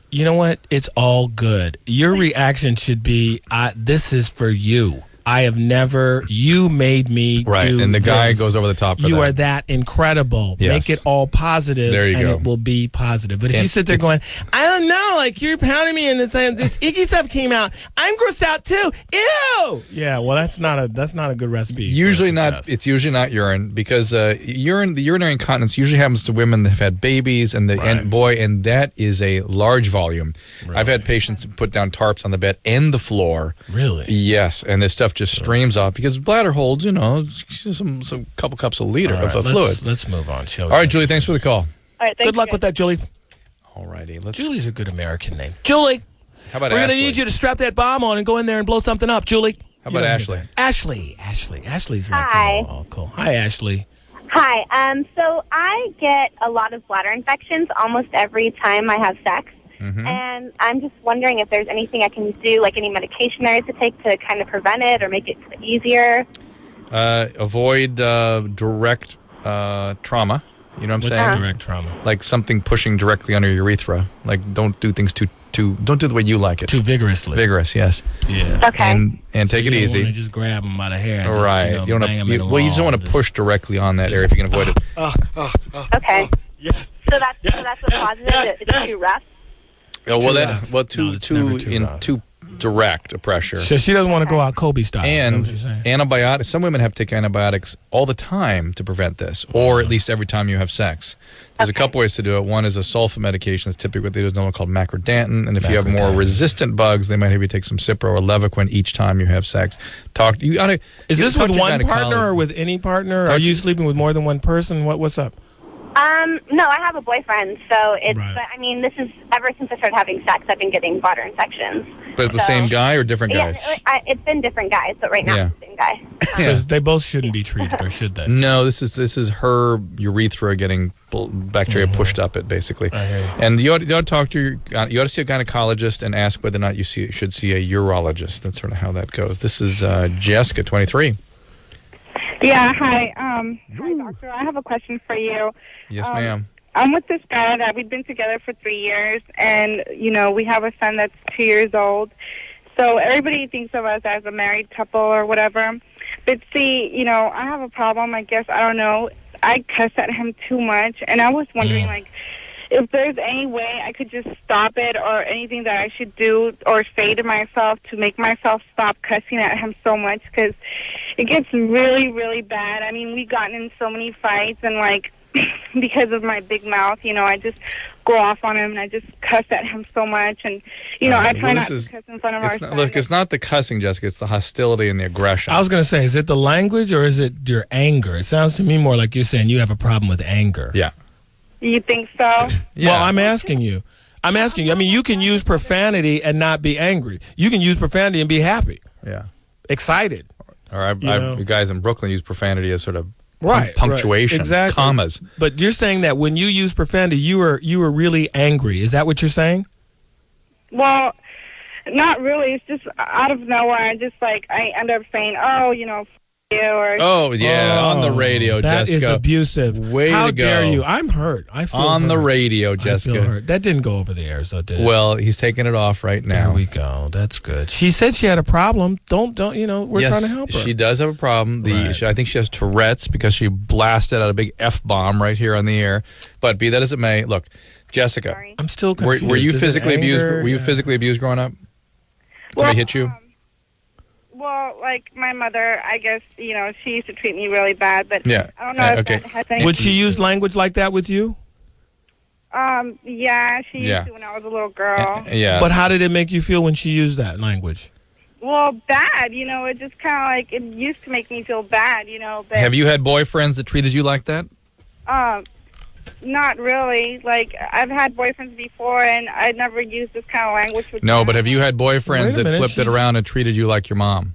You know what? It's all good. Your reaction should be, this is for you. I have never, you made me do and the guy this. goes over the top for you that. are that incredible. Yes. Make it all positive, there you and go. it will be positive. But if you sit there going, I don't know, like you're pounding me and this icky stuff came out. I'm grossed out too. Ew. Yeah, well, that's not a good recipe. Usually not. It's usually not urine because the urinary incontinence usually happens to women that have had babies and and that is a large volume. Really? I've had patients put down tarps on the bed and the floor. Really? Yes, and this stuff just streams off because bladder holds, some couple cups a liter of fluid. Let's move on, shall we? All right, Julie, thanks for the call. All right, good luck with that, Julie. All righty. Julie's a good American name. Julie. How about We're Ashley? going to need you to strap that bomb on and go in there and blow something up, Julie. How about Ashley? Ashley's like, Hi. Oh, cool. Hi, Ashley. Hi. So I get a lot of bladder infections almost every time I have sex. Mm-hmm. And I'm just wondering if there's anything I can do, like any medication there is to take to kind of prevent it or make it easier. Avoid direct trauma. You know what I'm saying? What's direct trauma? Like something pushing directly under your urethra. Like don't do things don't do the way you like it. Too vigorously. Vigorous, yes. Yeah. Okay. And take it easy. You don't want to just grab them by the hair. And right. Just, you don't you just don't want to push directly on that area if you can avoid it. Okay. Yes. So that's a positive. It's too rough. Too direct a pressure. So she doesn't want to go out Kobe style. And antibiotics. Some women have to take antibiotics all the time to prevent this, or at least every time you have sex. There's a couple ways to do it. One is a sulfa medication. That's typically what they do. There's one called macrodantin. And if you have more resistant bugs, they might have you take some Cipro or Levaquin each time you have sex. Is this with one partner or with any partner? Are you sleeping with more than one person? What's up? No, I have a boyfriend, so it's. Right. But, I mean, this is ever since I started having sex, I've been getting bladder infections. But the same guy or different guys? Yeah, it's been different guys, but right now it's the same guy. So they both shouldn't be treated, or should they? No, this is her urethra getting bacteria pushed up it basically. And you ought to talk to you ought to see a gynecologist and ask whether or not you should see a urologist. That's sort of how that goes. This is Jessica, 23. Yeah, hi. Hi, doctor. I have a question for you. Yes, ma'am. I'm with this guy that we've been together for 3 years, and, we have a son that's 2 years old. So everybody thinks of us as a married couple or whatever. But see, I have a problem, I guess. I don't know. I cuss at him too much, and I was wondering, if there's any way I could just stop it or anything that I should do or say to myself to make myself stop cussing at him so much, because it gets really, really bad. I mean, we've gotten in so many fights, and, because of my big mouth, I just go off on him and I just cuss at him so much. And, I try not to cuss in front of our son. Look, it's not the cussing, Jessica. It's the hostility and the aggression. I was going to say, is it the language or is it your anger? It sounds to me more like you're saying you have a problem with anger. Yeah. You think so? Yeah. Well, I'm asking you. I mean, you can use profanity and not be angry. You can use profanity and be happy. Yeah. Excited. Or you guys in Brooklyn use profanity as sort of punctuation, exactly. commas. But you're saying that when you use profanity, you were really angry. Is that what you're saying? Well, not really. It's just out of nowhere. I end up saying, Or Oh, yeah, on the radio, that Jessica. That is abusive. Way How to go. dare you? I'm hurt. I feel on hurt. the radio, Jessica. I feel hurt. That didn't go over the air, so did it? Well, he's taking it off right now. There we go. That's good. She said she had a problem. Don't we're trying to help her. She does have a problem. I think she has Tourette's because she blasted out a big F-bomb right here on the air. But be that as it may, look, Jessica. Sorry. I'm still confused. Were you physically abused? Were you physically abused growing up? Somebody hit you? Well, like my mother, I guess, she used to treat me really bad, but Yeah. I don't know if that has anything. Would she use language like that with you? Yeah, she used to when I was a little girl. Yeah. But how did it make you feel when she used that language? Well, bad, it just kind of like, it used to make me feel bad, but... Have you had boyfriends that treated you like that? Not really. Like, I've had boyfriends before, and I never used this kind of language with No, them. but have you had boyfriends that flipped it around and treated you like your mom?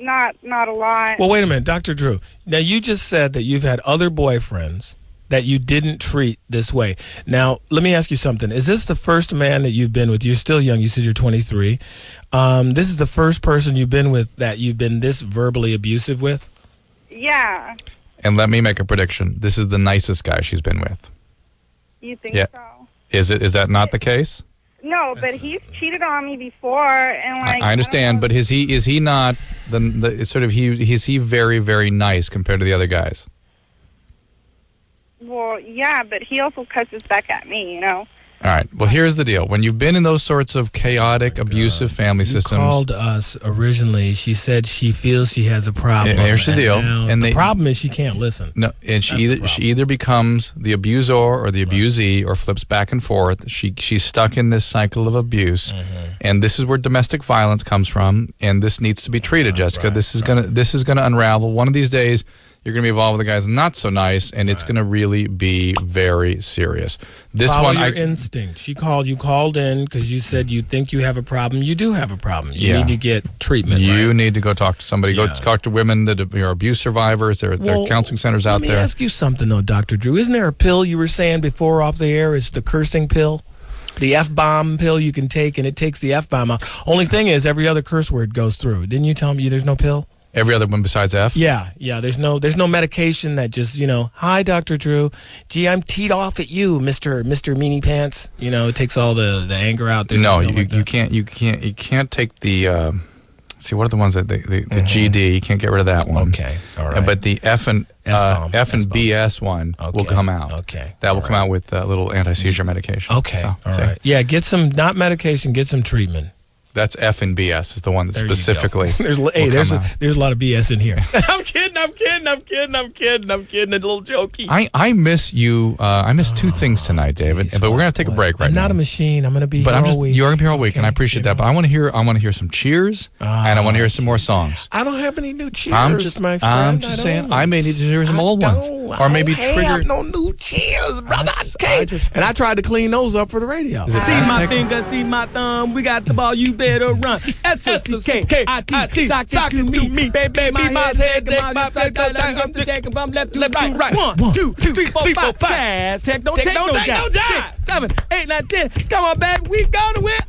Not a lot. Well, wait a minute, Dr. Drew. Now, you just said that you've had other boyfriends that you didn't treat this way. Now, let me ask you something. Is this the first man that you've been with? You're still young. You said you're 23. This is the first person you've been with that you've been this verbally abusive with? Yeah. And let me make a prediction. This is the nicest guy she's been with. You think so? Is that not the case? No, but he's cheated on me before, and like I understand, but is he not the sort of is he very, very nice compared to the other guys? Well, yeah, but he also cusses back at me, All right. Well, here's the deal. When you've been in those sorts of chaotic, abusive family systems... You called us originally. She said she feels she has a problem. And here's the deal. And the problem is she can't listen. No, and she either becomes the abuser or the abusee or flips back and forth. She's stuck in this cycle of abuse. And this is where domestic violence comes from. And this needs to be treated, Jessica. This is gonna unravel. One of these days... You're going to be involved with the guys not so nice, and it's going to really be very serious. Follow your instinct. You called in because you said you think you have a problem. You do have a problem. You need to get treatment. You need to go talk to somebody. Go talk to women that are abuse survivors. There are counseling centers out there. Let me ask you something, though, Dr. Drew. Isn't there a pill you were saying before off the air? It's the cursing pill? The F-bomb pill you can take, and it takes the F-bomb out. Only thing is, every other curse word goes through. Didn't you tell me there's no pill? Every other one besides F? Yeah. There's no medication that just, hi, Dr. Drew. Gee, I'm teed off at you, Mr. Meanie Pants. It takes all the anger out. There's you can't take the see, what are the ones that the GD, you can't get rid of that one. Okay. All right. But the F and BS one will come out. Okay. That will come out with a little anti-seizure medication. Okay. All right. Yeah, get some, not medication, get some treatment. That's F and BS is the one that specifically. There's a lot of BS in here. I'm kidding. A little jokey. I miss you. I miss two things tonight, David. But we're gonna take a break right now. I'm not a machine. I'm gonna be here all week. You're gonna be here all week, and I appreciate that. But I want to hear some cheers, and I want to hear some more songs. I don't have any new cheers, my friend. I'm just saying. I may need to hear some old ones, or maybe trigger. I have no new cheers, brother. And I tried to clean those up for the radio. See my finger, see my thumb. We got the ball. You better run. S-O-C-K-I-T, sock it to me, baby, my head, my I'm taking from left to right. 1, 2, 3, 4, 5, fast. Don't take no job. 6, 7, 8, 9, 10. Come on, baby, we gonna win.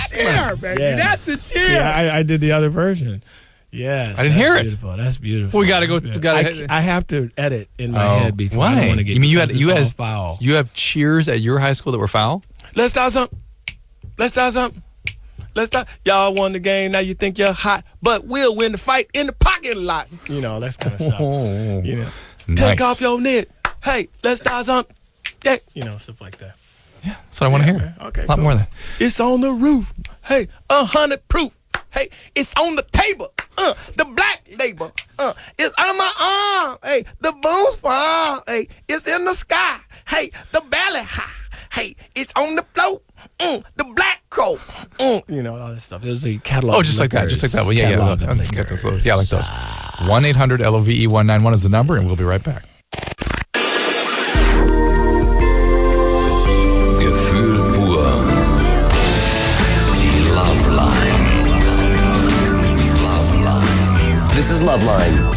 Cheer, baby. That's the cheer. Yeah, I did the other version. Yes, I didn't hear it. That's beautiful. We gotta go. I have to edit in my head before. Why? I don't want to get. You mean foul? You have cheers at your high school that were foul? Let's start something. Y'all won the game. Now you think you're hot, but we'll win the fight in the parking lot. That's kind of stuff. Nice. Take off your knit. Hey, let's start something. Yeah, stuff like that. Yeah, that's what I want to hear. Okay, a lot more than. It's on the roof. Hey, 100 proof. Hey, it's on the table. The black label. It's on my arm. Hey, the booms fall. Hey, it's in the sky. Hey, the belly high. Hey, it's on the float. The black crow. All that stuff. There's a catalog. Oh, just like that. Well, yeah. Yeah, I like those. 1-800-LOVE-191 is the number, and we'll be right back. Gefühl pur. Die LoveLine. This is LoveLine.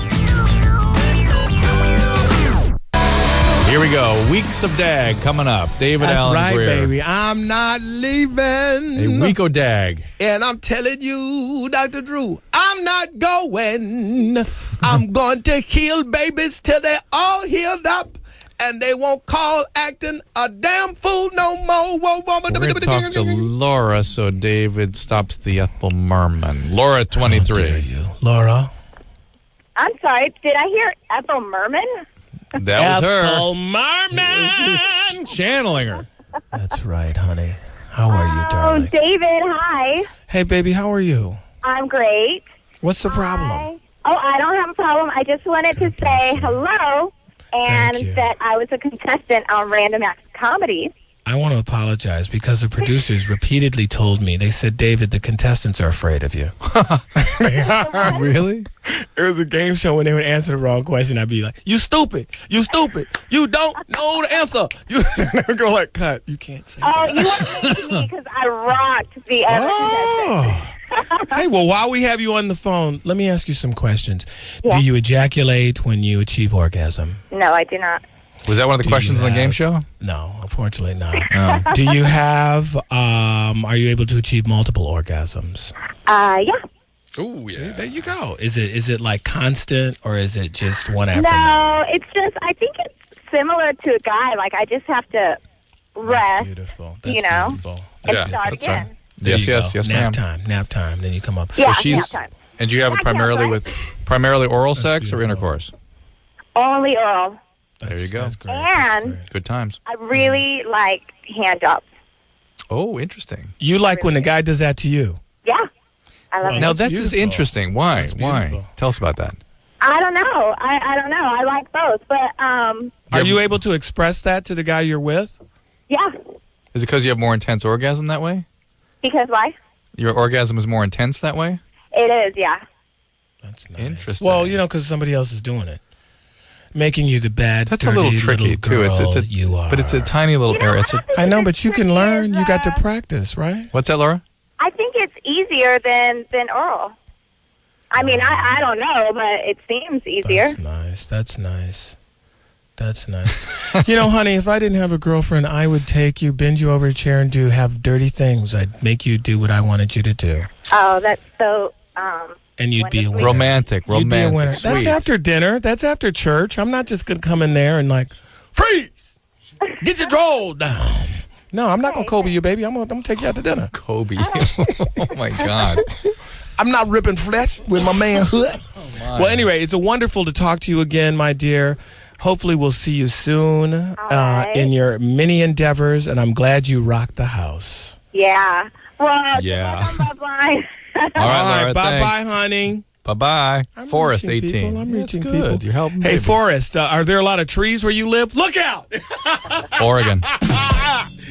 Here Here we go. Weeks of dag coming up. David Allen Grier. That's right, baby. I'm not leaving. A week of dag. And I'm telling you, Dr. Drew, I'm not going. I'm going to heal babies till they're all healed up. And they won't call acting a damn fool no more. We're going to talk to Laura so David stops the Ethel Merman. Laura, 23. How dare you. Laura? I'm sorry, did I hear Ethel Merman? That was her. Ethel Merman! Channeling her. That's right, honey. How are you, darling? Oh, David, hi. Hey, baby, how are you? I'm great. What's the problem? Hi. Oh, I don't have a problem. I just wanted to say hello and that I was a contestant on Random Acts Comedy. I want to apologize because the producers repeatedly told me, they said, David, the contestants are afraid of you. Really? It was a game show when they would answer the wrong question. I'd be like, you stupid, you don't know the answer. They would go like, cut, you can't say that. Oh, you want to me because I rocked the other contestant. Hey, well, while we have you on the phone, let me ask you some questions. Yeah. Do you ejaculate when you achieve orgasm? No, I do not. Was that one of the questions in the game show? No, unfortunately not. Do you have, are you able to achieve multiple orgasms? Yeah. Oh, yeah. See, there you go. Is it like constant or is it just one after another? No, it's just, I think it's similar to a guy. Like, I just have to rest, That's beautiful. and start again. Right. Yes, nap ma'am. Nap time. Then you come up. Yeah, so nap time. And you have it primarily oral sex or intercourse? Only oral. There you go. That's great. And good times. I really like hand jobs. Oh, interesting. You like when the guy does that to you? Yeah. I love it. Now, that's just interesting. Why? Why? Tell us about that. I don't know. I don't know. I like both. But, Are you able to express that to the guy you're with? yeah. Is it because you have more intense orgasm that way? Because why? Your orgasm is more intense that way? It is, yeah. That's nice. Interesting. Well, because somebody else is doing it. Making you the bad, that's dirty a little tricky, too. You are. But it's a tiny little area. I know, but you can learn. You got to practice, right? What's that, Laura? I think it's easier than oral. I mean, I don't know, but it seems easier. That's nice. Honey, if I didn't have a girlfriend, I would take you, bend you over a chair, and have dirty things. I'd make you do what I wanted you to do. Oh, that's so... and you'd be a winner. Romantic. You'd be a winner. Sweet. That's after dinner. That's after church. I'm not just going to come in there and freeze! Get your drawl down. No, I'm not going to Kobe you, baby. I'm going to take you out to dinner. Kobe. Oh, my God. I'm not ripping flesh with my manhood. Well, anyway, it's wonderful to talk to you again, my dear. Hopefully we'll see you soon in your many endeavors, and I'm glad you rocked the house. Yeah. Well, yeah. LoveLine. All right, Laura, bye-bye, honey. Bye-bye. Forrest, 18. I'm reaching good. people. You're helping. Hey, Forrest, are there a lot of trees where you live? Look out! Oregon.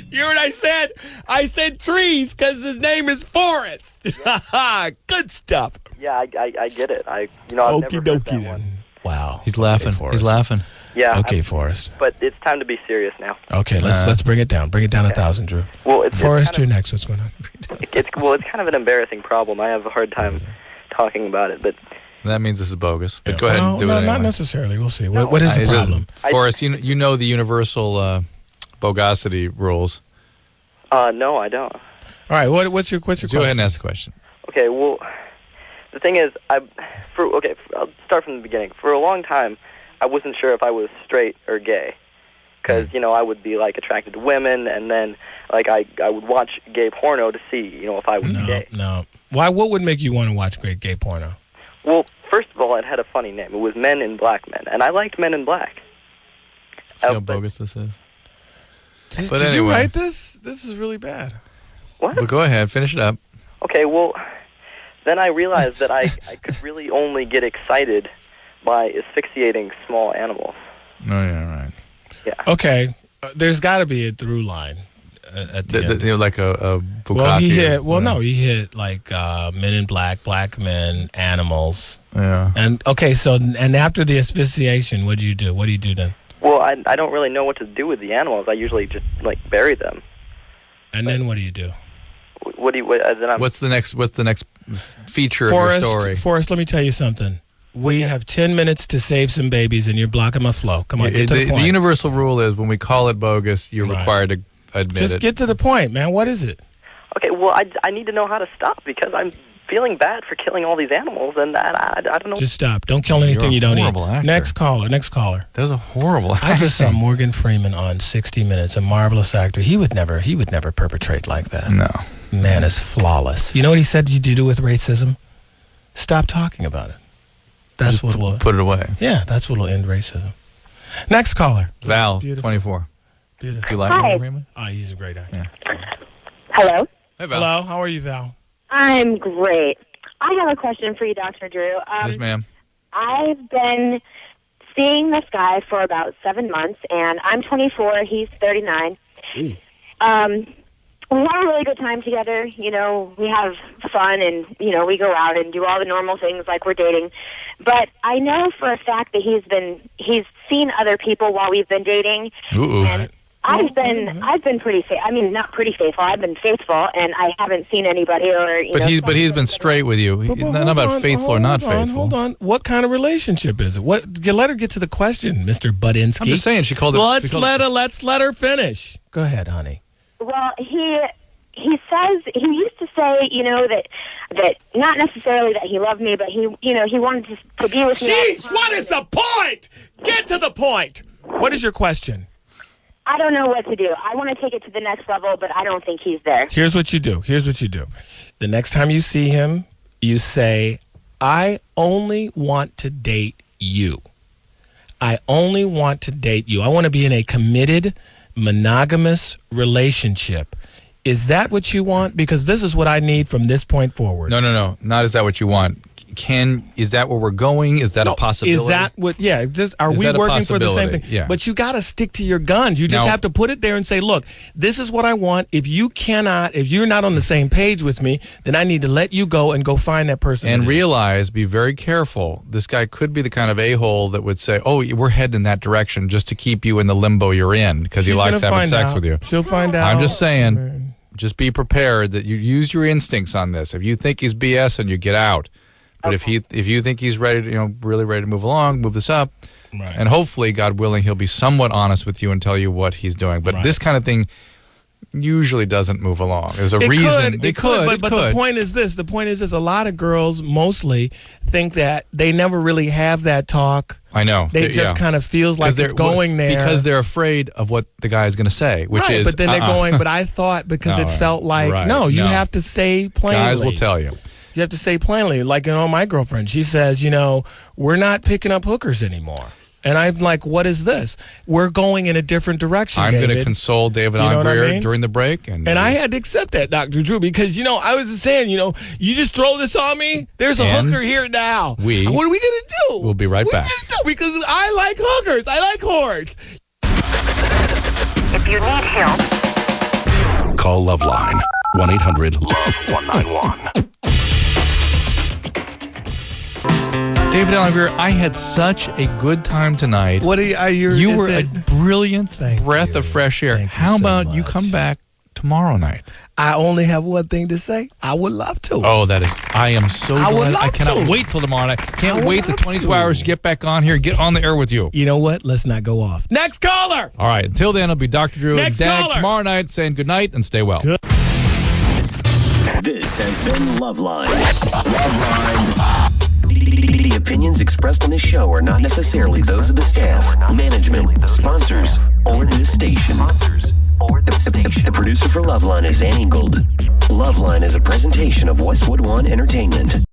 You heard what I said? I said trees because his name is Forrest. Good stuff. Yeah, I get it. I've never heard that one. Wow. He's laughing. He's laughing. Yeah. Okay, Forrest. But it's time to be serious now. Okay, let's bring it down. Bring it down 1,000, Drew. Well, Forrest, you're next. What's going on? It's kind of an embarrassing problem. I have a hard time talking about it, but that means this is bogus. But go ahead and do it anyway. Not necessarily. We'll see. What is the problem? Forrest, you know the universal bogosity rules. No, I don't. All right. What's your question? Go ahead and ask the question. Okay. Well, the thing is, I'll start from the beginning. For a long time, I wasn't sure if I was straight or gay, because I would be attracted to women, and then I would watch gay porno to see if I was gay. No. Why? What would make you want to watch gay porno? Well, first of all, it had a funny name. It was Men in Black Men, and I liked Men in Black. See how bogus this is. Did you write this? This is really bad. What? But go ahead, finish it up. Okay, well, then I realized that I could really only get excited by asphyxiating small animals. Oh, yeah, right. Yeah. Okay, there's got to be a through line at the end. Like a Bukaki. Well, he hit Men in Black, black men, animals. Yeah. And okay, and after the asphyxiation, what do you do? What do you do then? Well, I don't really know what to do with the animals. I usually just bury them. And then what do you do? What's the next feature of your story? Forrest, let me tell you something. We have 10 minutes to save some babies, and you're blocking my flow. Come on, get to the point. The universal rule is when we call it bogus, you're required to admit it. Just get to the point, man. What is it? Okay, well, I need to know how to stop because I'm feeling bad for killing all these animals, and I don't know. Just stop. Don't kill anything you don't eat. Actor. Next caller. That was a horrible actor. I just saw Morgan Freeman on 60 Minutes, a marvelous actor. He would never perpetrate like that. No. Man is flawless. You know what he said you do with racism? Stop talking about it. That's what will put it away. Yeah, that's what will end racism. Next caller. Val, Beautiful. 24. Beautiful. Do you like Morgan Freeman? Oh, he's a great actor. Yeah. Hello. Hey, Val. Hello. How are you, Val? I'm great. I have a question for you, Dr. Drew. Yes, ma'am. I've been seeing this guy for about 7 months, and I'm 24. He's 39. We have a really good time together. You know, we have fun, and, you know, we go out and do all the normal things like we're dating. But I know for a fact that he's seen other people while we've been dating. Ooh. And I've been pretty not pretty faithful. I've been faithful, and I haven't seen anybody But he's been straight with you. Not about faithful or not faithful. Hold on. What kind of relationship is it? Let her get to the question, Mr. Budinsky. I'm just saying she called it. Let's let her finish. Go ahead, honey. Well, he says he used to say, you know, that not necessarily that he loved me, but he wanted to be with me. Jeez, what is the point? Get to the point. What is your question? I don't know what to do. I want to take it to the next level, but I don't think he's there. Here's what you do. The next time you see him, you say, I only want to date you. I only want to date you. I want to be in a committed, monogamous relationship. Is that what you want? Because this is what I need from this point forward. No. Not is that what you want. Is that where we're going? Is that a possibility? Is that what, are we working for the same thing? Yeah. But you got to stick to your guns. You just have to put it there and say, look, this is what I want. If you're not on the same page with me, then I need to let you go and go find that person. And be very careful. This guy could be the kind of a-hole that would say, oh, we're heading in that direction just to keep you in the limbo you're in because he likes having sex with you. She'll find out. I'm just saying, just be prepared that you use your instincts on this. If you think he's BS, and you get out. But if you think he's ready to, really ready to move along, move this up, and hopefully, God willing, he'll be somewhat honest with you and tell you what he's doing. But this kind of thing usually doesn't move along. There's a reason. It could. But the point is this. A lot of girls mostly think that they never really have that talk. I know. They just kind of feels like it's going there. Because they're afraid of what the guy is going to say, which is... but then they're going, but I thought because it felt like... No, you have to say plainly. Guys will tell you. You have to say plainly, like, my girlfriend, she says, we're not picking up hookers anymore. And I'm like, what is this? We're going in a different direction, I'm going to console David on Grier during the break. And I had to accept that, Dr. Drew, because, I was just saying, you just throw this on me. There's a hooker here now. What are we going to do? We'll be right back. Because I like hookers. I like whores. If you need help, call LoveLine. 1-800-LOVE-191. David Allen Grier, I had such a good time tonight. You were a brilliant breath of fresh air. How about you come back tomorrow night? I only have one thing to say. I would love to. Oh, I am so glad. I cannot wait till tomorrow night. Can't wait the 22 hours to get back on here and get on the air with you. You know what? Let's not go off. Next caller. All right. Until then, it'll be Dr. Drew and Dag tomorrow night saying good night and stay well. This has been LoveLine. LoveLine. The opinions expressed on this show are not necessarily those of the staff, management, sponsors, or this station. The producer for LoveLine is Annie Golden. LoveLine is a presentation of Westwood One Entertainment.